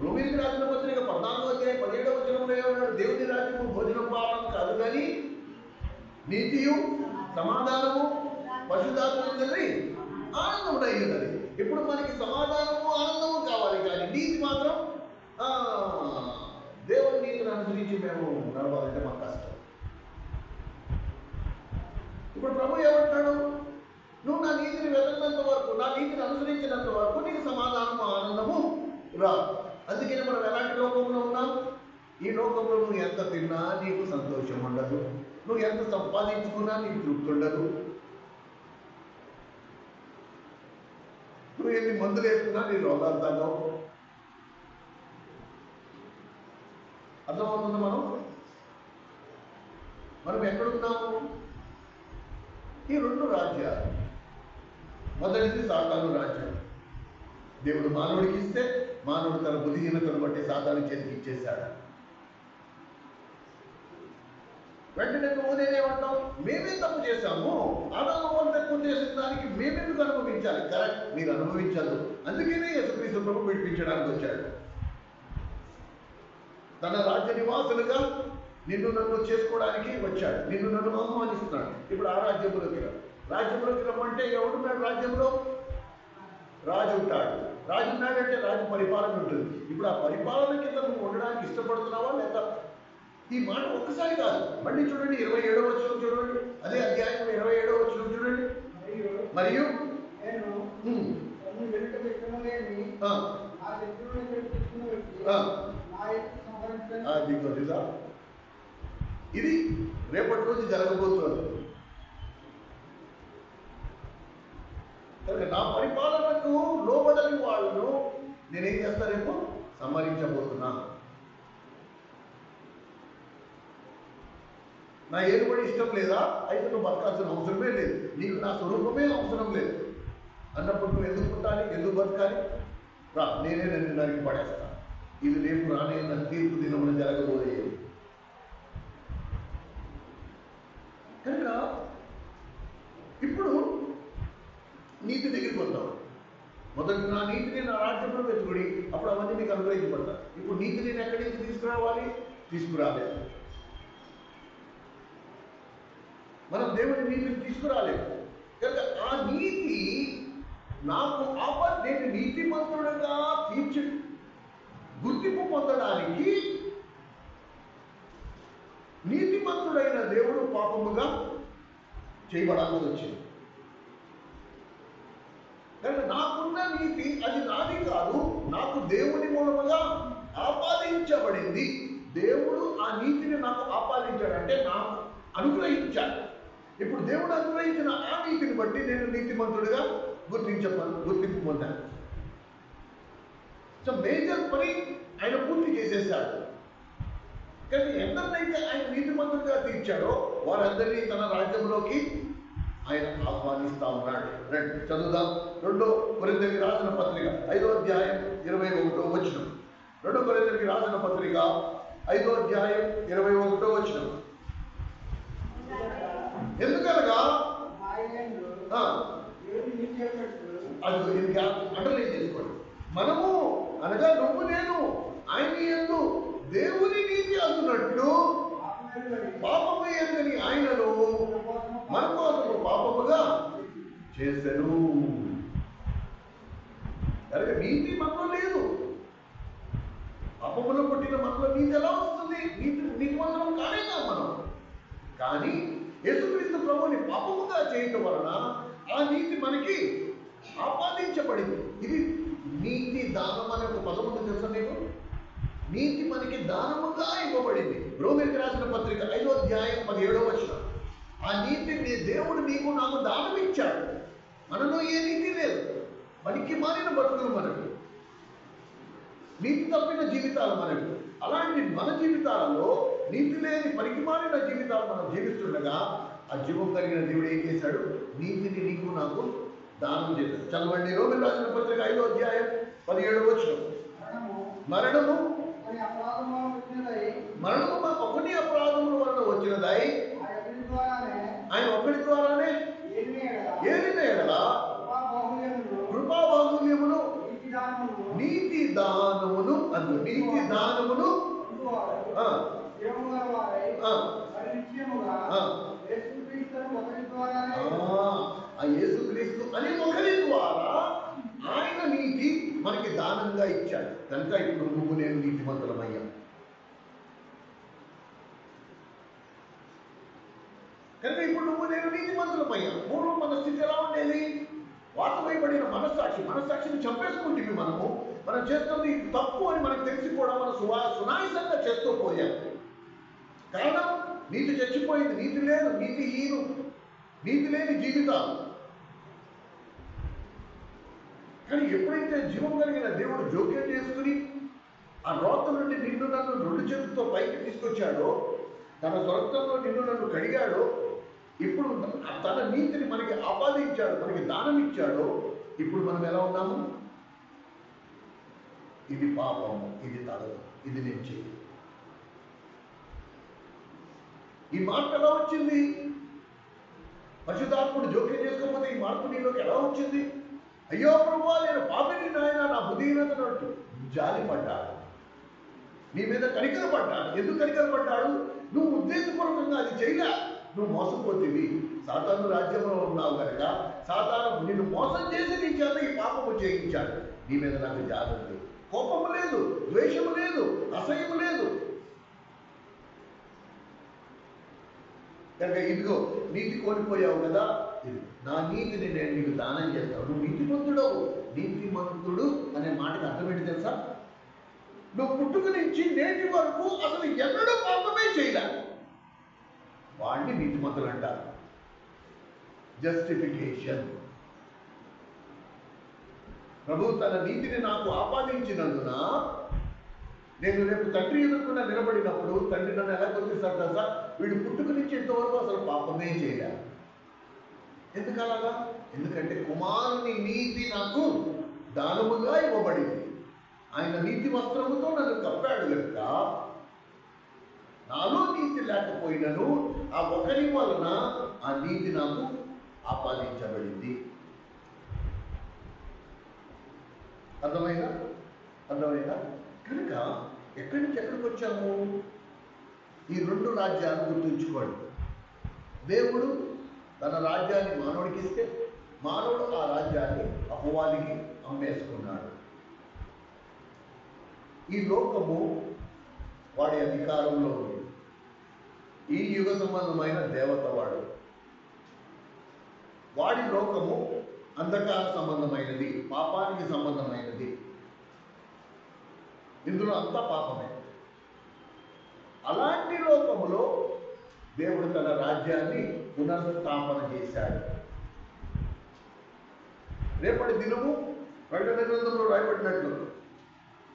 రోమీయులకు రాసిన పత్రిక 14వ అధ్యాయం 17వ వచనంలో ఏమన్నాడు? దేవుని రాజ్యము భోజన పానం కాదు కానీ నీతియు సమాధానము పరిశుద్ధాత్మని ఆనందమునై ఉన్నది. ఇప్పుడు మనకి సమాధానము ఆనందము కావాలి, కానీ నీతి మాత్రం దేవుని నీతిని అనుసరించి మేము నడవాలంటే మాకు కష్టం. ఇప్పుడు ప్రభు ఏమంటాడు? నువ్వు నా నీతిని వెతకినంత వరకు, నా నీతిని అనుసరించినంత వరకు నీకు సమాధానము ఆనందము రాదు. అందుకని మనం ఎలాంటి లోకంలో ఉన్నాం? ఈ లోకంలో నువ్వు ఎంత తిన్నా నీకు సంతోషం ఉండదు, నువ్వు ఎంత సంపాదించుకున్నా నీకు తృప్తి ఉండదు, నువ్వు ఎన్ని మందులు వేసుకున్నా నీ రోగాలు తగ్గవు. అర్థమవుతుంది? మనం ఎక్కడున్నాము? ఈ 2 రాజ్యాలు. మొదటిది సాతాను రాజ్యం. దేవుడు మానవుడికి ఇస్తే మానవుడు తన బుద్ధిహీనతను బట్టి సాతాను చేతికి ఇచ్చేశాడు. వెంటనే నువ్వు నేనేమంటావు, మేమే తప్పు చేశాము, ఆదాము వాళ్ళు తప్పు చేసిన దానికి మేమెందుకు అనుభవించాలి? కరెక్ట్, మీరు అనుభవించదు. అందుకనే యేసుక్రీస్తు ప్రభు విడిపించడానికి వచ్చాడు. తన రాజ్య నివాసులుగా నిన్ను నన్ను చేసుకోవడానికి వచ్చాడు. నిన్ను నన్ను ఆహ్వానిస్తున్నాడు. ఇప్పుడు ఆ రాజ్యంలోకి రా. రాజ్యంలోకి రమ్మంటే ఎవడున్నాడు రాజ్యంలో? రాజు ఉంటాడు. రాజు ఉన్నాడంటే రాజు పరిపాలన ఉంటుంది. ఇప్పుడు ఆ పరిపాలన కింద నువ్వు ఉండడానికి ఇష్టపడుతున్నావా లేదా? ఈ మాట ఒక్కసారి కాదు, మళ్ళీ చూడండి 27వ వచనం చూడండి, అదే అధ్యాయం 27వ వచనం చూడండి. మరియు ఇది రేపటి రోజు జరగబోతున్నది. నా పరిపాలనకు లోబడని వాళ్ళను నేనేం చేస్తా? రేపు సంహరించబోతున్నా. నా ఏలుబడి ఇష్టం లేదా? అయితే నువ్వు బతకాల్సిన అవసరమే లేదు. నీకు నా స్వరూపమే అవసరం లేదు అన్నప్పుడు నువ్వు ఎందుకు పుట్టాలి? ఎందుకు బతకాలి? రా, నేనే నన్ను నరికి పడేస్తా. ఇది రేపు రానే తీర్పు దినమున జరగబోయేది. కనుక ఇప్పుడు నీతి దగ్గరికి వస్తావు. మొదటి నా నీతిని నా రాజ్యంలో వెతుకుడి, అప్పుడు అవన్నీ నీకు అనుగ్రహించబడతాయి. ఇప్పుడు నీతిని నేను ఎక్కడి నుంచి తీసుకురావాలి? తీసుకురాలేదు. మనం దేవుని నీతిని తీసుకురాలేదు. కనుక ఆ నీతి నాకు నేను నీతిమంతుడుగా తీర్చి గుర్తింపు పొందడానికి నీతిమంతుడైన దేవుడు పాపముగా చేయబడాల్సి వచ్చింది. కనుక నాకున్న నీతి అది నాది కాదు, నాకు దేవుని మూలముగా ఆపాదించబడింది. దేవుడు ఆ నీతిని నాకు ఆపాదించాడంటే నాకు అనుగ్రహించాడు. ఇప్పుడు దేవుడు అనుగ్రహించిన ఆ నీతిని బట్టి నేను నీతిమంతుడిగా గుర్తింపు పొందాను. సో మేజర్ పని ఆయన పూర్తి చేసేసాడు. కానీ ఎందరినైతే ఆయన నీతిమంతుడిగా తీర్చాడో వారందరినీ తన రాజ్యంలోకి ఆయన ఆహ్వానిస్తా ఉన్నాడు. రండి చదువుదాం. 2 కొరింథీయులకు రాసిన పత్రిక 5వ అధ్యాయం 21వ వచనం. 2 కొరింథీయులకు రాసిన పత్రిక 5వ అధ్యాయం 21వ వచనం. ఎందుకనగా అది దీనికి అండర్లైన్ చేసుకోండి. మనము అనగా నువ్వు నేను ఆయన యందు దేవుని నీతి అందున్నట్లు పాపము యందని ఆయనను మన కోసము పాపముగా చేశాను. కనుక నీతి మనలో లేదు. పాపములో పుట్టిన మనలో నీతి ఎలా వస్తుంది? నీతిమంతులం కానే కాదు మనం. కానీ యేసుక్రీస్తు ప్రభువుని పాపముగా చేయటం వలన ఆ నీతి మనకి ఆపాదించబడింది. ఇది నీతి దానం అనే ఒక పదం ఉంది తెలుసా మీకు? నీతి మనకి దానముగా ఇవ్వబడింది. రోమీయులకు రాసిన పత్రిక 5వ అధ్యాయం 17వ వచనం. ఆ నీతిని దేవుడు నీకు నాకు దానం ఇచ్చాడు. మనలో ఏ నీతి లేదు. పనికి మారిన బతుకులు మనకు, నీతి తప్పిన జీవితాలు మనకు. అలాంటి మన జీవితాలలో నీతి లేని పనికి మారిన జీవితాలు మనం జీవిస్తుండగా ఆ జీవం కలిగిన దేవుడు ఏం చేశాడు? నీతిని నీకు నాకు దానం చేశాడు. చదవండి రోమీయులకు రాసిన పత్రిక 5వ అధ్యాయం 17వ వచనం. మరణము ఒకని అపరాధముల వలన వచ్చినదై ఆయన ఒకటి ద్వారానే ఏలిన ఎడల కృపా బాహుల్యమును నీతి దానమును ఆ యేసుక్రీస్తు అనే ఒకరి ద్వారా ఆయన నీతి మనకి దానంగా ఇచ్చాడు. కనుక ఇప్పుడు నువ్వు నేను నీతిమంతులమయ్యాం. కనుక ఇప్పుడు నువ్వు నేను నీతిమంతులమయ్యాం. పూర్వం మన స్థితి ఎలా ఉండేది? వాస్తవైపడిన మనస్సాక్షిని చంపేసుకుంటుంది. మనం చేస్తుంది తప్పు అని మనకు తెలిసి కూడా మనం సునాయాసంగా చేస్తూ పోయాం. కారణం నీతి చచ్చిపోయింది, నీతి లేదు, నీతి లేని జీవితాలు. కానీ ఎప్పుడైతే జీవం కలిగిన దేవుడు జోక్యం చేసుకుని ఆ రోత నుండి నిన్ను నన్ను 2 చేతులతో పైకి తీసుకొచ్చాడో, తన స్వరక్తంలో నిన్ను నన్ను కడిగాడో, ఇప్పుడు తన నీతిని మనకి ఆపాదించాడు, మనకి దానం ఇచ్చాడో, ఇప్పుడు మనం ఎలా ఉన్నాము? ఇది పాపము, ఇది తగదు, ఇది నేను చేయను. ఈ మార్పు ఎలా వచ్చింది? పరిశుద్ధాత్ముడు జోక్యం చేసుకోకపోతే ఈ మార్పు నీలోకి ఎలా వచ్చింది? అయ్యో ప్రభువా, నేను పాపిని నాయన, నా బుద్ధిహీనతను జాలి పడ్డాడు, నీ మీద కనికరపడ్డాడు. ఎందుకు కనికరపడ్డాడు? నువ్వు ఉద్దేశపూర్వకంగా అది చేయలే, నువ్వు మోసపోతేవి, సాతాను రాజ్యంలో ఉన్నావు కనుక సాతాను నిన్ను మోసం చేసి నీ చేత ఈ పాపము చేయించాడు. నీ మీద నాకు జాలి ఉంది. కోపము లేదు, ద్వేషము లేదు, అసహ్యము లేదు. కనుక ఇదిగో నీతి కోల్పోయావు కదా, ఇది నా నీతిని నేను నీకు దానం చేస్తాను. నువ్వు నీతిమంతుడవు. నీతిమంతుడు అనే మాటకి అర్థం ఏంటి తెలుసా? నువ్వు పుట్టుక నుంచి నేటి వరకు అసలు ఎన్నడూ పాపమే చేయలే, వాడిని నీతిమంతులు అంటారు. జస్టిఫికేషన్. ప్రభు తన నీతిని నాకు ఆపాదించినందున నేను రేపు తండ్రి ఎదుర్కొన్న నిలబడినప్పుడు తండ్రి నన్ను ఎలా గుర్తిస్తాడు తెలుసా? వీడు పుట్టుక నుంచి ఇంతవరకు అసలు పాపమే చేయలే. ఎందుకు అలాగా? ఎందుకంటే కుమారుని నీతి నాకు దానముగా ఇవ్వబడింది. ఆయన నీతి వస్త్రముతో నన్ను కప్పాడు కనుక నాలో నీతి లేకపోయినను ఆ ఒకరి వలన ఆ నీతి నాకు ఆపాదించబడింది. అర్థమైనా? కనుక ఎక్కడి నుంచి ఎక్కడికి వచ్చాము? ఈ రెండు రాజ్యాలు గుర్తుంచుకోండి. దేవుడు తన రాజ్యాన్ని మానవుడికి ఇస్తే మానవుడు ఆ రాజ్యాన్ని అపవాదికి అమ్మేసుకున్నాడు. ఈ లోకము వాడి అధికారంలో ఉంది. ఈ యుగ సంబంధమైన దేవత వాడి లోకము అంధకార సంబంధమైనది, పాపానికి సంబంధమైనది. ఇందులో అంతా పాపమే. అలాంటి లోకములో దేవుడు తన రాజ్యాన్ని పునర్స్థాపన చేశాడు. రేపటి దినము ప్రకటన గ్రంథంలో రాయబడినట్లు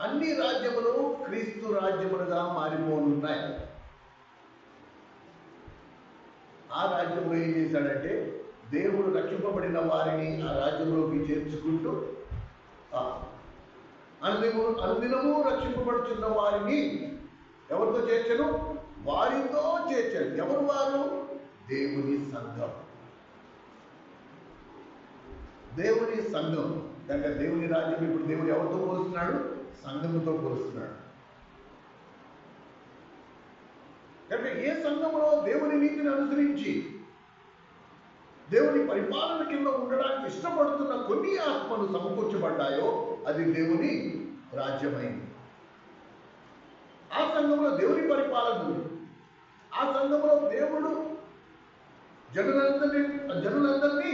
అన్ని రాజ్యములు క్రీస్తు రాజ్యములుగా మారిపోనున్నాయి. ఆ రాజ్యంలో ఏం చేశాడంటే దేవుడు రక్షింపబడిన వారిని ఆ రాజ్యంలోకి చేర్చుకుంటూ అనుదినము రక్షింపబడుచున్న వారిని ఎవరితో చేర్చను? వారితో చేర్చాడు. ఎవరు వారు? దేవుని సంఘం. దేవుని సంఘం. కనుక దేవుని రాజ్యం ఇప్పుడు దేవుడు ఎవరితో పోలుస్తున్నాడు? సంఘముతో పోలుస్తున్నాడు. కనుక ఏ సంఘంలో దేవుని నీతిని అనుసరించి దేవుని పరిపాలన కింద ఉండడానికి ఇష్టపడుతున్న కొన్ని ఆత్మలు సమకూర్చబడ్డాయో అది దేవుని రాజ్యమైంది. ఆ సంఘంలో దేవుని పరిపాలన ఉంది. ఆ సంఘంలో దేవుడు జనులందరినీ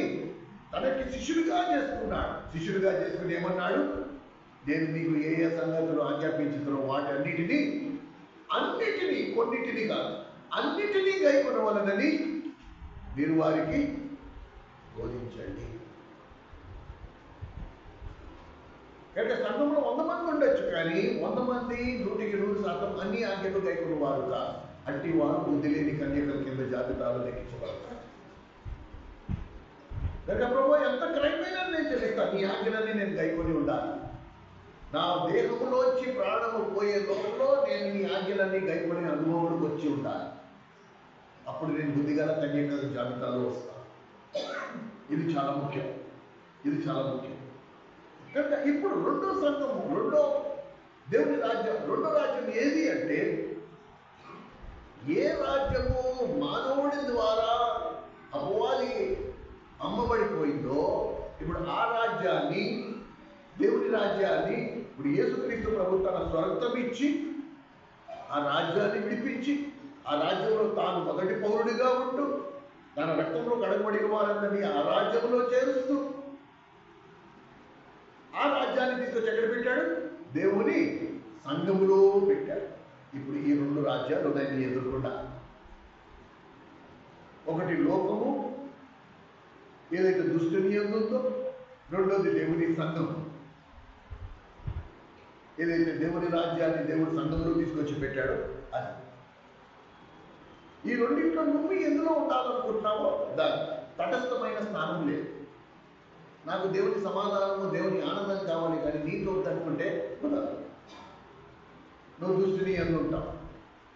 తనకి శిష్యుడిగా చేసుకున్నాడు. శిష్యుడిగా చేసుకుని ఏమన్నాడు? నేను నీకు ఏ ఏ సంగతులు ఆజ్ఞాపించుతున్నా వాటన్నిటినీ కొన్నిటిని కాదు అన్నిటినీ గైకొనవలనని మీరు వారికి బోధించండి. కనుక సంఘంలో 100 మంది ఉండొచ్చు, కానీ 100 మంది 100% అన్ని ఆజ్ఞలు గైకొన్న వారు కాదు. అట్టి వారు బుద్ధి లేని కన్యకల కింద జాబితాలో లెక్కించబడతారు. కనుక ప్రభు ఎంత క్రైమైనా నేను చెల్లిస్తాను, ఈ ఆజ్ఞలన్నీ నేను గైకొని ఉండాలి. నా దేహంలోంచి ప్రాణము పోయే లోపల నేను ఈ ఆజ్ఞలన్నీ గైకొని అనుభవంలోకి వచ్చి ఉండాలి. అప్పుడు నేను బుద్ధిగల కన్యకల జాబితాలో వస్తాను. ఇది చాలా ముఖ్యం. కనుక ఇప్పుడు రెండో దేవుని రాజ్యం, రెండో రాజ్యం ఏది అంటే, ఏ రాజ్యము మానవుడి ద్వారా అపవాది అమ్మబడిపోయిందో ఇప్పుడు ఆ రాజ్యాన్ని, దేవుని రాజ్యాన్ని ఇప్పుడు యేసుక్రీస్తు ప్రభు తన స్వరక్తం ఇచ్చి ఆ రాజ్యాన్ని విడిపించి ఆ రాజ్యంలో తాను మొదటి పౌరుడిగా ఉంటూ తన రక్తంలో కడగబడిన వారందరినీ ఆ రాజ్యంలో చేరుస్తూ ఆ రాజ్యాన్ని తీసుకొచ్చి ఎక్కడ పెట్టాడు? దేవుని సంఘములో పెట్టాడు. ఇప్పుడు ఈ రెండు రాజ్యాలు ఉన్నాయని ఎదుర్కొంటా. ఒకటి లోకము ఏదైతే దుష్టుని ఉందో, రెండోది దేవుని సంఘం ఏదైతే దేవుని రాజ్యాన్ని దేవుడి సంఘంలో తీసుకొచ్చి పెట్టాడో అది. ఈ రెండింటిలో నువ్వు ఎందులో ఉండాలనుకుంటున్నావో దాని తటస్థమైన స్థానం లేదు. నాకు దేవుని సమాధానము, దేవుని ఆనందం కావాలి, కానీ నీతో అనుకుంటే కుదరదు. నువ్వు దుష్టుని ఎందు ఉంటావు,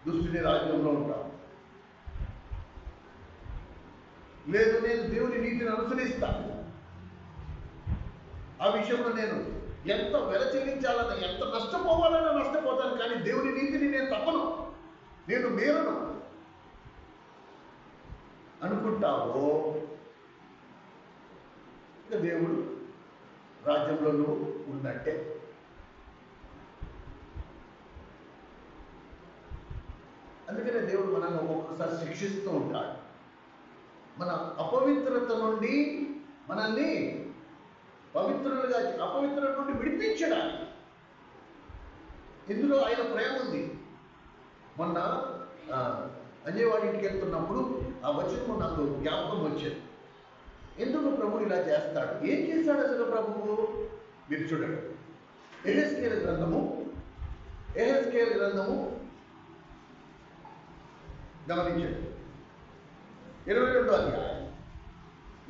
దుష్టుని రాజ్యంలో ఉంటావు. లేదు నేను దేవుని నీతిని అనుసరిస్తాను, ఆ విషయంలో నేను ఎంత వెల చెల్లించాలన్నా, ఎంత నష్టపోవాలన్నా నష్టపోతాను, కానీ దేవుని నీతిని నేను తప్పను, నేను మేరను అనుకుంటావో ఇక దేవుడు రాజ్యంలో నువ్వు ఉన్నట్టే. అందుకనే దేవుడు మనల్ని ఒక్కొక్కసారి శిక్షిస్తూ ఉంటాడు. మన అపవిత్రత నుండి మనల్ని పవిత్రులుగా, అపవిత్రత నుండి విడిపించడానికి ఇందులో ఆయన ప్రేమ ఉంది. మొన్న అంజేవాడి ఇంటికి వెళ్తున్నప్పుడు ఆ వచనం నాకు జ్ఞాపకం వచ్చేది. ఎందుకు ప్రభువు ఇలా చేస్తాడు, ఏం చేస్తాడు అసలు ప్రభువు? మీరు చూడండి, యెహెజ్కేలు గ్రంథము గమనించండి, 22వ అధ్యాయం.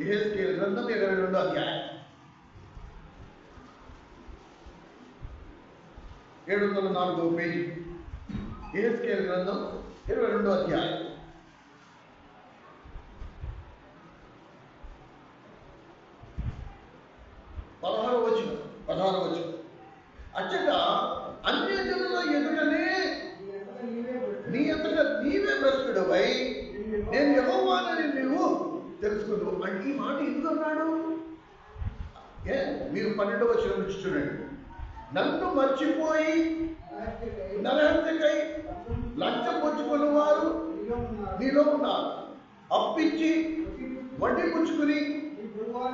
యెహెజ్కేలు గ్రంథం 22వ అధ్యాయం 704వ పేజీ. యెహెజ్కేలు గ్రంథం 22వ అధ్యాయం 16వ వచనం. అచ్చట అన్యజనుల ఎదుటనే నీ అంతట నీవే భ్రష్టుడవై నేను యెహోవానని నీవు తెలుసుకున్నావు అంటే ఈ మాట ఎందుకు అన్నాడు? మీరు 12వ వచనం నుంచి చూడండి. నన్ను మర్చిపోయి నరహత్యకై లంచం పుచ్చుకున్న వారు నీలో ఉన్నారు. అప్పిచ్చి వడ్డీ పుచ్చుకుని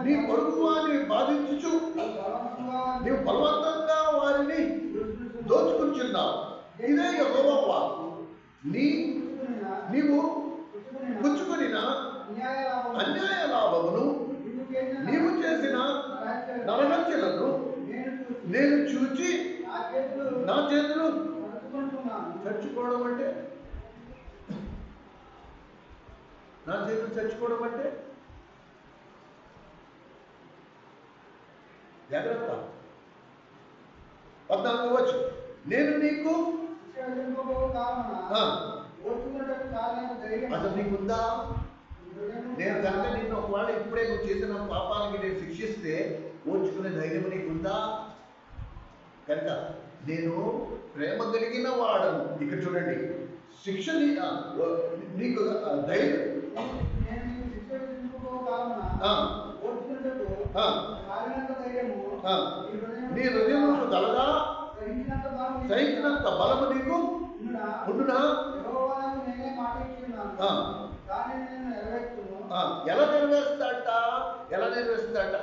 నీ పొరుగువాన్ని బాధించుచు నీవు బలవంతంగా వారిని దోచుకుంటున్నావు. ఇదే యెహోవా నీవు పుచ్చుకునిన అన్యాయ లాభమును నీవు చేసిన నరహత్యలను నేను చూచి నా చేతులు చచ్చుకోవడం అంటే, నా చేతులు చచ్చుకోవడం అంటే జాగ్రత్త. 14వ వచనం. నేను నీకు అసలు నీకుందా? నేను కనుక నిన్ను ఒకవేళ ఇప్పుడే నువ్వు చేసిన పాపానికి నేను శిక్షిస్తే ఓర్చుకునే ధైర్యం నీకుందా? కనుక నేను ప్రేమ కలిగిన వాడను. ఇక్కడ చూడండి, శిక్ష నీకు ధైర్యం నీ హృదయములకు గలగా సహించినంత బలము నీకు ఉండునా? ఎలా నెరవేరుస్తాడట?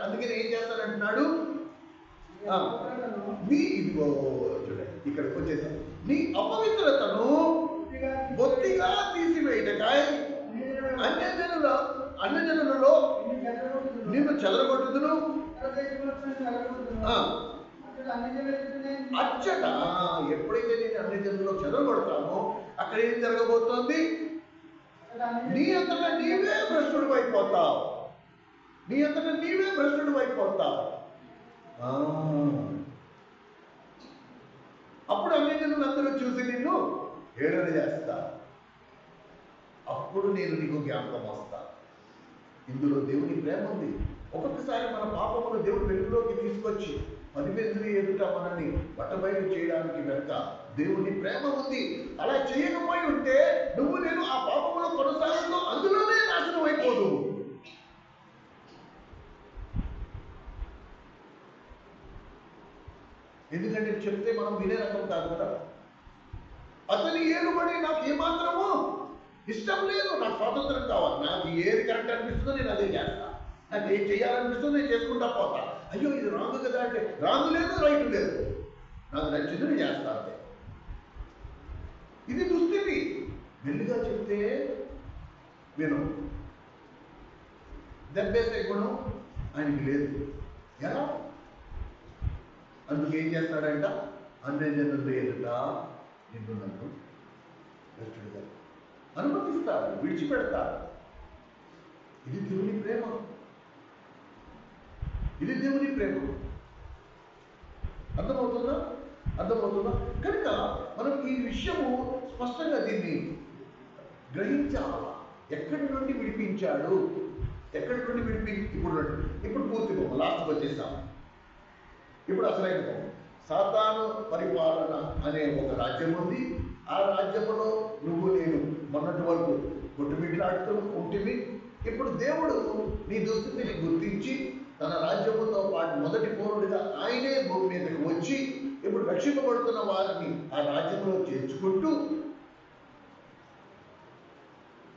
అందుకని ఏం చేస్తాడంటున్నాడు? నీ ఇదిగో చూడండి, ఇక్కడికి వచ్చేసాను. నీ అపవిత్రతను బొత్తిగా తీసివేయటకాయ అన్యజనులలో నిన్ను చెదరగొట్టుదును. అచ్చట ఎప్పుడైతే నేను అన్యజనులలో చెదరగొడతానో అక్కడ ఏం జరగబోతోంది? నీ అంతటా నీవే భ్రష్టుడు అయిపోతావు. అప్పుడు అన్యజనులందరూ చూసి నిన్ను హేళన చేస్తా. అప్పుడు నేను నీకు జ్ఞాపకం వస్తా. ఇందులో దేవుని ప్రేమ ఉంది. ఒక్కొక్కసారి మన పాపమును దేవుడు వెలుగులోకి తీసుకొచ్చి 10 మంది ఎదుట మనల్ని బట్టబయలు చేయడానికి వెనుక దేవుని ప్రేమ ఉంది. అలా చేయకపోయి ఉంటే నువ్వు నేను ఆ పాపములో కొనసాగుతూ అందులోనే నాశనం అయిపోదు. ఎందుకంటే చెప్తే మనం వినే రకం కాదు కదా. అతని ఏలుబడి నాకు ఏమాత్రము ఇష్టం లేదు, నాకు స్వాతంత్రం కావాలి, నాకు ఏది కరెక్ట్ అనిపిస్తుందో నేను అదే చేస్తా, నాకు ఏం చేయాలనిపిస్తుందో నేను చేసుకుంటా పోతా. అయ్యో ఇది రాంగ్ కదా అంటే రాంగ్ లేదు, రైట్ లేదు, నాకు నచ్చింది నేను చేస్తా అంతే. ఇది దుస్థితి. మెల్లిగా చెప్తే విను, దెబ్బేసే గుణం ఆయనకి లేదు. ఎలా? అందుకు ఏం చేస్తాడంట? అన్యజనుల ఎదుట నిన్ను నన్ను భ్రష్టుడుగా అనుమతిస్తాడు, విడిచిపెడతాడు. ఇది దేవుని ప్రేమ. అర్థమవుతుందా? కనుక మనం ఈ విషయము స్పష్టంగా దీన్ని గ్రహించాలా. ఎక్కడి నుండి విడిపించాడు? ఎక్కడి నుండి ఇప్పుడు పూర్తి బొమ్మ లాస్ట్కి వచ్చేసాం. ఇప్పుడు అసలైన బొమ్మ. సాతాను పరిపాలన అనే ఒక రాజ్యం ఉంది. ఆ రాజ్యంలో నువ్వు నేను మొన్నటి వరకు కొట్టుమిట్లాడుతూ ఉంటివి. ఇప్పుడు దేవుడు నీ దుస్థితిని గుర్తించి తన రాజ్యముతో పాటు మొదటి పౌరుడిగా ఆయనే భూమి మీదకి వచ్చి ఇప్పుడు రక్షింపబడుతున్న వారిని ఆ రాజ్యంలో చేర్చుకుంటూ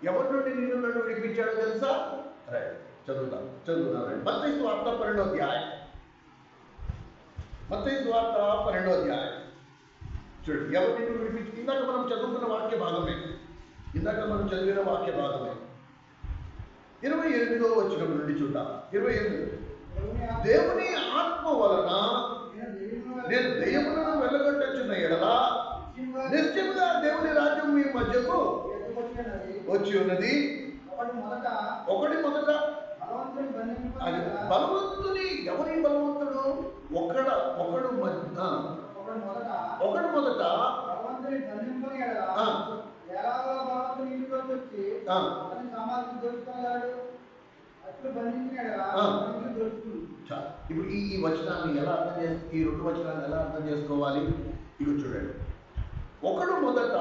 ఎవరి నుండి నిన్ను నన్ను విడిపించాడో తెలుసా? రైట్, చదువుతాం. మత్తయి సువార్త 12వ అధ్యాయం. మత్తయి సువార్త 12వ అధ్యాయం చూడండి. ఎవరు నిన్ను విడిపించి, ఇందాక మనం చదివిన వాక్య భాగమే 28వ వచనం నుండి చూద్దాం. 28. దేవుని ఆత్మ వలన నేను దెయ్యములను వెళ్ళగొట్టొచ్చున్న ఎడల నిశ్చయముగా దేవుని రాజ్యం మీ మధ్యకు వచ్చి ఉన్నది. ఒకటి మొదట అది బలవంతుని. ఎవరి బలవంతుడు? ఒకడు మొదట ఇప్పుడు ఈ వచనాన్ని ఎలా ఈ 2 వచనాన్ని ఎలా అర్థం చేసుకోవాలి? ఇక చూడండి. ఒకడు మొదట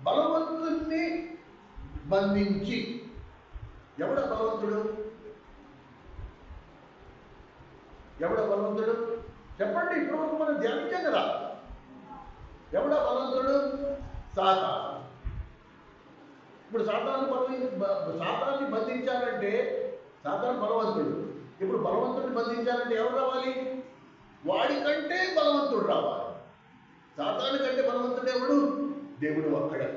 బలవంతుణ్ణి బంధించి. ఎవడ బలవంతుడు? చెప్పండి. ఇప్పుడు మనం ధ్యానించాం కదా. ఎవడ బలవంతుడు? సాతాను. ఇప్పుడు సాతాన్ని బంధించాలంటే సాతాను బలవంతుడు. ఇప్పుడు బలవంతుడిని బంధించాలంటే ఎవరు రావాలి? వాడికంటే బలవంతుడు రావాలి. సాతాను కంటే బలవంతుడు ఎవడు? దేవుడు ఒక్కడే.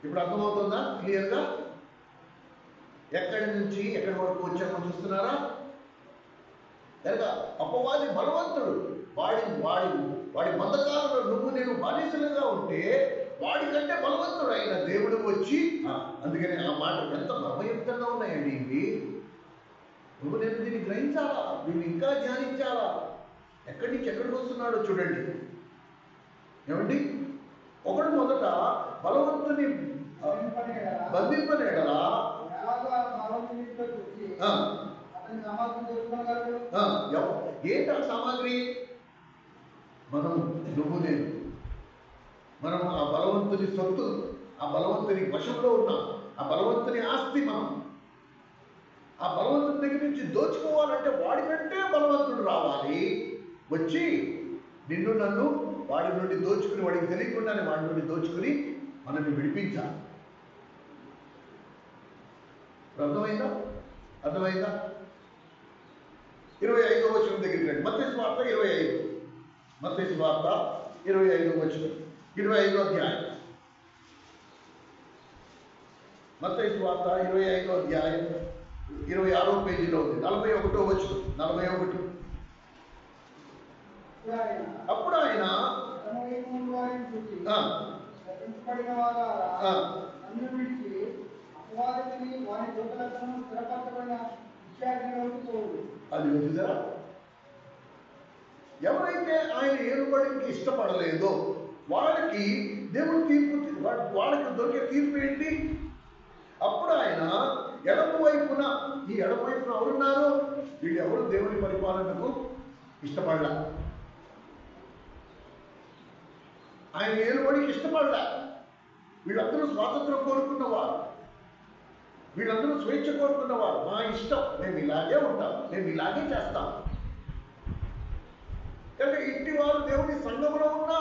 ఇప్పుడు అర్థమవుతుందా క్లియర్గా? ఎక్కడి నుంచి ఎక్కడి వరకు వచ్చామో చూస్తున్నారా? కనుక అపవాది బలవంతుడు. వాడి మతకాలంలో నువ్వు నేను బానిసలుగా ఉంటే వాడికంటే బలవంతుడు అయిన దేవుడు వచ్చి, అందుకని ఆ మాట ఎంత మర్మయుక్తంగా ఉన్నాయండి ఇవి. నువ్వు నేను దీన్ని గ్రహించాలా, దీన్ని ఇంకా ధ్యానించాలా. ఎక్కడి నుంచి ఎక్కడికి వస్తున్నాడో చూడండి. ఏమండి? ఒకడు మొదట బలవంతుని బంధింపనేడలా ఏంట సామాగ్రి? నువ్వు నేను మనం ఆ బలవంతుని సొత్తు, ఆ బలవంతుని వశంలో ఉన్నాం. ఆ బలవంతుని ఆస్తి మనం ఆ బలవంతుని దగ్గర నుంచి దోచుకోవాలంటే వాడికంటే బలవంతుడు రావాలి. వచ్చి నిన్ను నన్ను వాడి నుండి దోచుకుని, వాడికి తెలియకుండానే వాడి నుండి దోచుకుని మనల్ని విడిపించాలి. అర్థమైందా? 25వ వచనం దగ్గరికి రండి. మత్తయి సువార్త 25. మత్తయి సువార్త 25వ వచనం. 25వ అధ్యాయం. మత్తయి సువార్త 25వ అధ్యాయం 26వ పేజీలో ఉంది. 41వ వచనం. 41. అప్పుడు ఆయన అది చూసారా? ఎవరైతే ఆయన ఏలుబడికి ఇష్టపడలేదో వాళ్ళకి దేవుడు తీర్పు, వాళ్ళకి దొరికే తీర్పు ఏంటి? అప్పుడు ఆయన ఎడమ వైపున ఎవరున్నారు? వీళ్ళు ఎవరు దేవుని పరిపాలనకు ఇష్టపడలా. ఆయన ఏలుబడికి ఇష్టపడలా. వీళ్ళందరూ స్వాతంత్రం కోరుకున్నవారు, వీళ్ళందరూ స్వేచ్ఛ కోరుకున్నవారు. మా ఇష్టం, మేము ఇలాగే ఉంటాం, మేము ఇలాగే చేస్తాం. కనుక ఇంటి వారు దేవుని సంఘంలో ఉన్నా,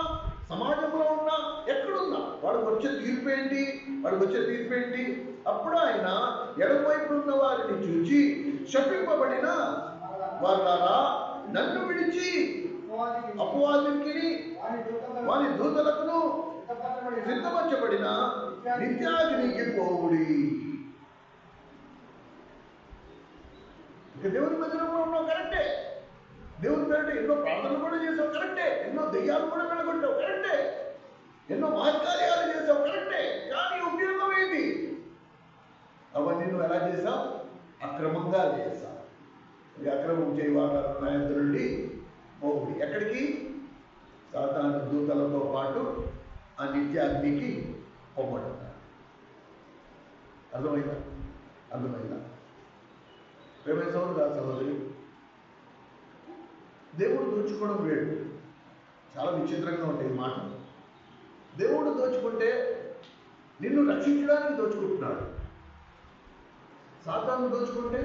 సమాజంలో ఉన్నా, ఎక్కడున్నా వాడికి వచ్చే తీర్పు ఏంటి? అప్పుడు ఆయన ఎడమవైపు ఉన్న వారిని చూచి, శపింపబడిన వారులారా, నన్ను విడిచి అపవాదికి వారి దూతలకు సిద్ధపరచబడిన నిత్యాగ్నికి పోవుడి. ఇక దేవుని మందిరంలో ఉన్నావు కరెక్టే, దేవుని పేరిట ఎన్నో ప్రార్థనలు కూడా చేసావు కరెక్టే, ఎన్నో దెయ్యాలు కూడా వెళ్ళగొట్టావు కరెక్టే, ఎన్నో మహత్కార్యాలు చేసావు కరెక్టే. కానీ ఉపయోగం ఏంటి? అవన్నీ నువ్వు ఎలా చేసావు? అక్రమంగా చేసావు. అక్రమం చేయవాలన్న నుండి పోవుడి. ఎక్కడికి? సాతాను దూతలతో పాటు ఆ నిత్య అగ్నికి పోబడతారు. అర్థమైందా? అర్థమైందా? ప్రేమ సహోదరుడా, సహోదరి, దేవుడు దోచుకోవడం వేడు. చాలా విచిత్రంగా ఉంటాయి మాట. దేవుడు దోచుకుంటే నిన్ను రక్షించడానికి దోచుకుంటున్నాడు. సాతాను దోచుకుంటే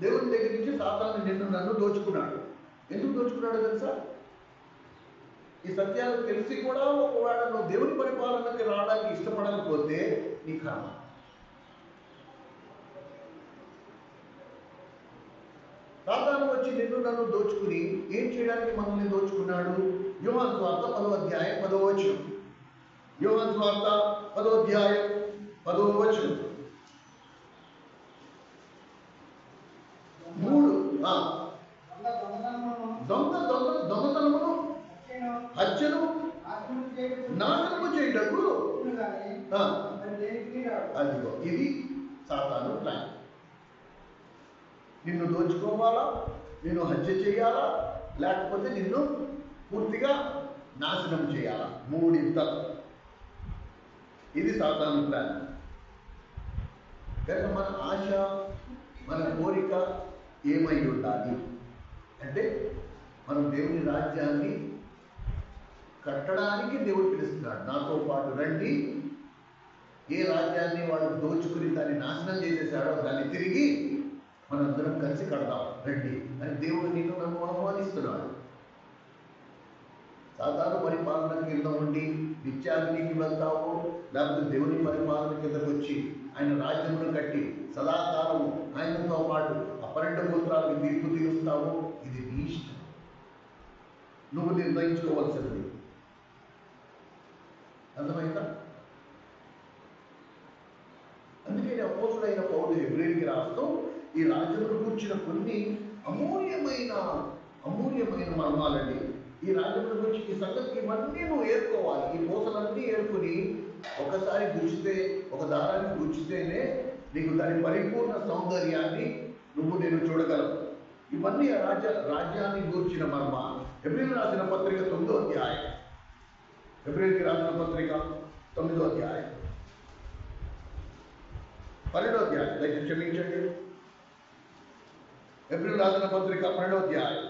దేవుని దగ్గర నుంచి సాతాను నిన్ను నన్ను దోచుకున్నాడు. ఎందుకు దోచుకున్నాడు తెలుసా? ఈ సత్యాలు తెలిసి కూడా ఒకవేళ నువ్వు దేవుని పరిపాలనకి రావడానికి ఇష్టపడకపోతే నీ కర్మ. సాతాను వచ్చి నిన్ను నన్ను దోచుకుని ఏం చేయడానికి మనల్ని దోచుకున్నాడు? యోహాను సువార్త 10వ అధ్యాయం 10వ వచనం. యోహాను సువార్త 10వ అధ్యాయం 10వ వచనం. 3 దొంగతనమును హత్యను నాశనము చేయుటకు. అదిగో ఇది సాతాను ప్లాన్. నిన్ను దోచుకోవాలా, నిన్ను హత్య చేయాలా, లేకపోతే నిన్ను పూర్తిగా నాశనం చేయాలా. మూడింత. ఇది సాతాను ప్లాన్. కనుక మన ఆశ, మన కోరిక ఏమై ఉండాలి అంటే, మనం దేవుని రాజ్యాన్ని కట్టడానికి దేవుడు పిలుస్తున్నాడు. నాతో పాటు రండి. ఏ రాజ్యాన్ని వాడు దోచుకుని దాన్ని నాశనం చేసేసాడో దాన్ని తిరిగి మనందరం కలిసి కడదాం రండి అని దేవుడు నిన్ను నన్ను ఆహ్వానిస్తున్నాడు. సాధారణ పరిపాలన కింద ఉండి నిత్యానికి వెళ్తావు, లేకపోతే దేవుని పరిపాలన కిందకు వచ్చి ఆయన రాజ్యమును కట్టి సదాకాలము ఆయనతో పాటు అపరెండ గోత్రాలకు తీర్పు తీరుస్తావు. ఇది నీ ఇష్టం, నువ్వు నిర్ణయించుకోవాల్సినది. అర్థమైందా? అందుకే అపోస్తుడైన పౌలు హెబ్రీయులకు రాస్తూ ఈ రాజ్యమును కూర్చిన కొన్ని అమూల్యమైన మర్మాలండి. ఈ రాజ్యమును గురించి ఈ సంగతి ఇవన్నీ నువ్వు ఏర్కోవాలి. ఈ పూసలన్నీ ఏర్కొని ఒకసారి గుచ్చితే, ఒక దారాన్ని గుచ్చితేనే నీకు దాని పరిపూర్ణ సౌందర్యాన్ని నేను చూడగలవు. ఇవన్నీ రాజ్యాన్ని గూర్చిన మర్మ. హెబ్రీయులకు రాసిన పత్రిక 9వ అధ్యాయం. హెబ్రీయులకు రాసిన పత్రిక 9వ అధ్యాయం 12వ అధ్యాయం. దయచేసి క్షమించండి. హెబ్రీయులకు రాసిన పత్రిక 12వ అధ్యాయం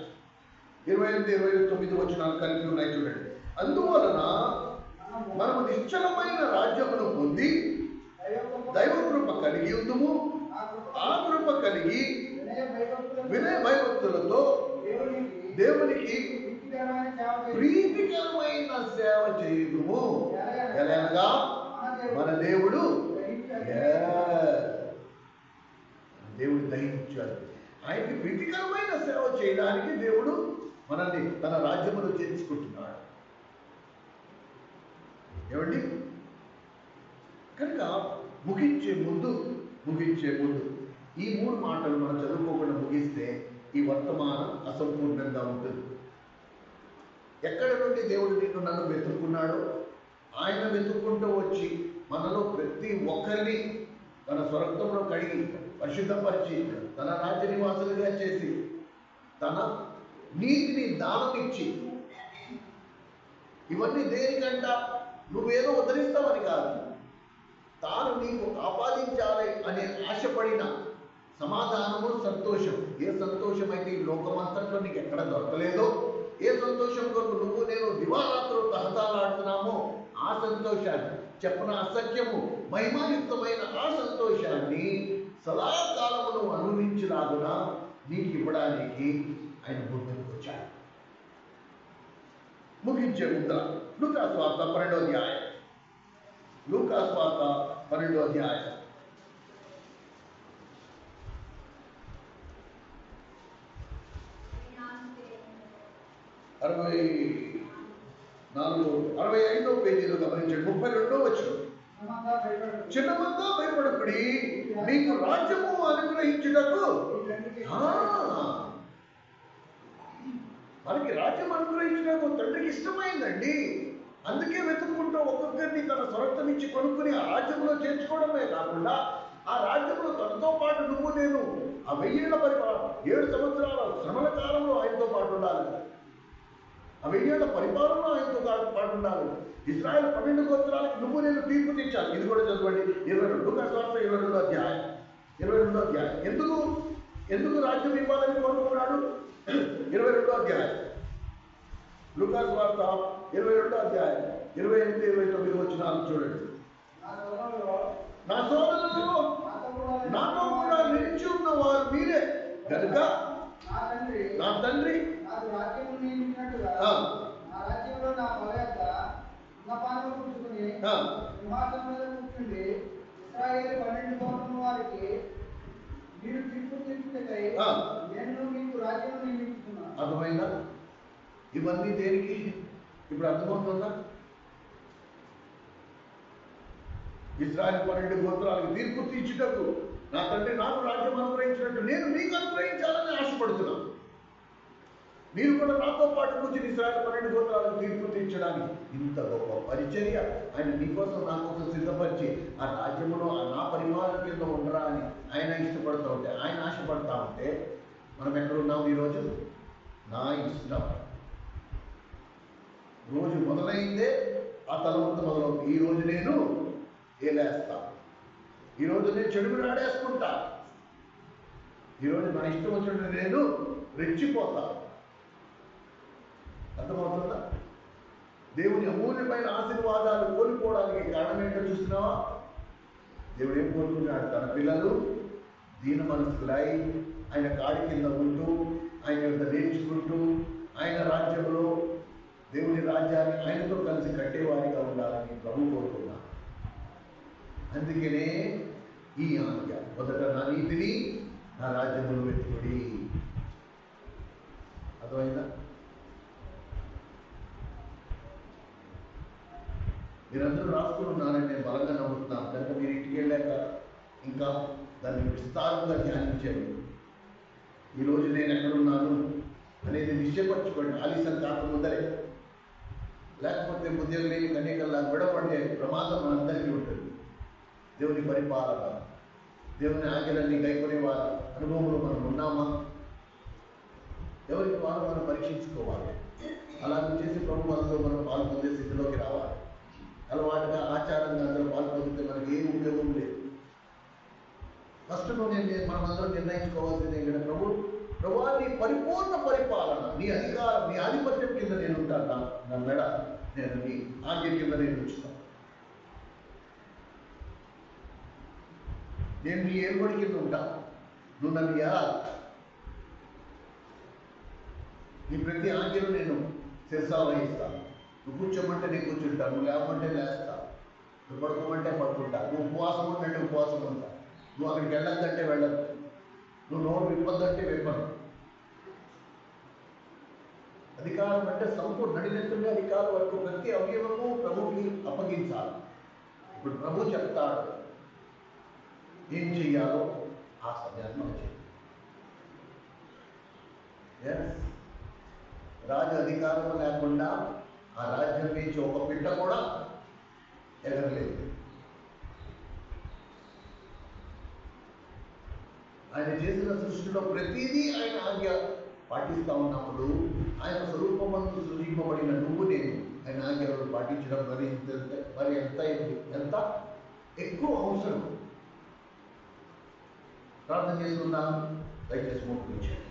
28-29 వచనాలు కలిపి ఉన్నాయి చూడండి. అందువలన మనము నిశ్చలమైన రాజ్యమును పొంది దైవ కృప కలిగి ఉందుము. ఆ కృప కలిగి వినయ భయభక్తులతో దేవునికి ప్రీతికరమైన సేవ చేయుదుము. ఎలాగా మన దేవుడు దహించాడు. ఆయనకి ప్రీతికరమైన సేవ చేయడానికి దేవుడు మనల్ని తన రాజ్యములో చేర్చుకుంటున్నాడు. ఏమండి? కనుక ముగించే ముందు ఈ 3 మాటలు మనం చదువుకోకుండా ముగిస్తే ఈ వర్తమానం అసంపూర్ణంగా ఉంటుంది. ఎక్కడ నుండి దేవుడు నిన్ను నన్ను వెతుక్కున్నాడో ఆయన వెతుక్కుంటూ వచ్చి మనలో ప్రతి ఒక్కరిని తన స్వరక్తంలో కడిగి పరిశుద్ధపరిచి తన రాజ్య నివాసులుగా చేసి తన నీతిని దానమిచ్చి, ఇవన్నీ దేనికంట? నువ్వేదో ఉద్ధరిస్తావని కాదు, తాను నీకు ఆపాదించాలి అనే ఆశపడిన సమాధానము, సంతోషం. ఏ సంతోషం అయితే ఈ లోకమంతట్లో నీకు ఎక్కడ దొరకలేదో, ఏ సంతోషం కొరకు నువ్వు నేను దివారాత్రులు తహతాలాడుతున్నామో ఆ సంతోషాన్ని, చెప్పన అసత్యము మహిమాయుక్తమైన ఆ సంతోషాన్ని సదాకాలము నువ్వు అనుభవించలాగునా నీకు ఇవ్వడానికి ఆయన ముందుకు వచ్చాడు. ముగించే ముందర లూకా సువార్త 12వ అధ్యాయం. లూకా సువార్త 12వ అధ్యాయం 65వ పేజీలో గమనించండి. 32వ వచనం. చిన్నమంతా భయపడకుడి, మీకు రాజ్యము అనుగ్రహించుటకు. మనకి రాజ్యం అనుగ్రహించడం తండ్రికి ఇష్టమైందండి. అందుకే వెతుక్కుంటూ ఒక్కొక్కరిని తన స్వరక్తం ఇచ్చి కొనుక్కుని ఆ రాజ్యంలో చేర్చుకోవడమే కాకుండా ఆ రాజ్యంలో తనతో పాటు నువ్వు నేను ఆ 1000 ఏళ్ల పరిపాలన 7 సంవత్సరాల శ్రమల కాలంలో ఆయనతో పాటు ఉండాలి. ఆ 1000 ఏళ్ల పరిపాలన ఆయనతో పాటు ఉండాలి. ఇశ్రాయేలు 12 గోత్రాలకు నువ్వు నేను తీర్పు తెచ్చాను. ఇది కూడా చదవండి 22 లూకాసు వార్త 22వ అధ్యాయం. 22వ అధ్యాయం. ఎందుకు రాజ్యం ఇవ్వాలని కోరుకున్నాడు? 22వ అధ్యాయం లూకాసు వార్త 22వ అధ్యాయం 28, 29 వచనాలు చూడండి. నా సోదరులలో నాతో కూడా నిలిచి ఉన్న వారు మీరే కనుక నా తండ్రి అర్థమైందా? ఇవన్నీ దేనికి? ఇప్పుడు అర్థమవుతుందా? ఇశ్రాయేలు 12 గోత్రాలకు తీర్పు తీర్చుటకు నా తండ్రి నాకు రాజ్యం అనుగ్రహించినట్టు నేను మీకు అనుగ్రహించాలని ఆశపడుతున్నాను. మీరు కూడా నాతో పాటు కూర్చుని ఇశ్రాయేలు 12 గోత్రాలకు తీర్పు తీర్చడానికి ఇంత గొప్ప పరిచర్య ఆయన నీకోసం నా కోసం సిద్ధపరిచి ఆ రాజ్యములో నా పరిమాణం కింద ఉండరా అని ఆయన ఇష్టపడుతూ ఉంటే, ఆయన ఆశపడతా ఉంటే మనం ఎక్కడున్నాం ఈరోజు? నా ఇష్టం. రోజు మొదలైందే ఆ తలవంత మొదలవుతుంది. ఈ రోజు నేను ఏలేస్తా, ఈరోజు నేను చెడుగుడు ఆడేసుకుంటా, ఈరోజు నా ఇష్టం వచ్చినట్టు నేను రెచ్చిపోతా. అర్థమవుతుందా? దేవుని అమూల్యమైన ఆశీర్వాదాలు కోల్పోవడానికి కారణం ఏంటో చూస్తున్నావా? దేవుడు ఏం కోరుకున్నాడు? తన పిల్లలు దీన మనసులై ఆయన కాడి కింద ఉంటూ ఆయన యొక్క నేర్చుకుంటూ ఆయన రాజ్యంలో దేవుని రాజ్యాన్ని ఆయనతో కలిసి కట్టేవారిగా ఉండాలని ప్రభు కోరుకున్నాడు. అందుకనే ఈ ఆజ్ఞ, మొదట నా నీతిని నా రాజ్యములు వెతుకుడి. అర్థమైందా? మీరందరూ రాసుకుని ఉన్నారని నేను బలంగా నమ్ముతున్నాను. కనుక మీరు ఇంటికి వెళ్ళాక ఇంకా దాన్ని విస్తారంగా ధ్యానించండి. ఈరోజు నేను ఎక్కడున్నాను అనేది నిశ్చయపరచుకోండి. ఆలస్యం కాకముందరే, లేకపోతే ఉద్యోగం లేని కన్యకల్లా విడపడే ప్రమాదం మనందరికీ ఉంటుంది. దేవుని పరిపాలన, దేవుని ఆజ్ఞలన్నీ గైకొనే వారి అనుభవంలో మనం ఉన్నామా? ఎవరికి వారు మనం పరీక్షించుకోవాలి. అలాగే చేసి ప్రభు మనలో మనం పాల్పొందే స్థితిలోకి రావాలి. అలవాటుగా ఆచారంగా అందరూ పాల్పొందితే మనకి ఏం ఉపయోగం లేదు. ఫస్ట్ మనమందరం నిర్ణయించుకోవాల్సింది ఏంటంటే, ప్రభు నీ పరిపూర్ణ పరిపాలన, నీ అధికారం, నీ ఆధిపత్యం కింద నేను ఉంటాను. నా మెడ నేను నీ ఆజ్ఞ కింద నేను ఉంచుతాను. నేను నీ ఏర్పడి కింద ఉంటాను. నువ్వు నన్ను ఎలా నీ ప్రతి ఆజ్ఞను నేను శిరసా వహిస్తాను. నువ్వు కూర్చోమంటే నేను కూర్చుంటాను, నువ్వు లేవమంటే లేస్తా, నువ్వు పడుకోమంటే పడుకుంటా, నువ్వు ఉపవాసం ఉంటే ఉపవాసం ఉంటా, నువ్వు అక్కడికి వెళ్ళొద్దంటే వెళ్ళదు, నువ్వు నోరు విప్పొద్దంటే విప్పను. అధికారం అంటే సంపూర్ణ నడినెత్తుండే అధికారం వరకు ప్రతి అవయవము ప్రభువుకి అప్పగించాలి. ఇప్పుడు ప్రభు చెప్తాడు ఏం చెయ్యాలో ఆ సమయాన్ని మనం చేయాలి. రాజు అధికారం లేకుండా ఆ రాజ్యం నుంచి ఒక పిట్ట కూడా ఎగరలేదు. ఆయన చేసిన సృష్టిలో ప్రతిదీ ఆయన ఆజ్ఞ పాటిస్తూ ఉన్నప్పుడు ఆయన స్వరూపమందు సృజింపబడిన నువ్వు నేను ఆయన ఆజ్ఞలను పాటించడం మరి ఎంత ఎక్కువ అవసరం. ప్రార్థన చేసుకుందాం. దయచేసి మోకరించండి.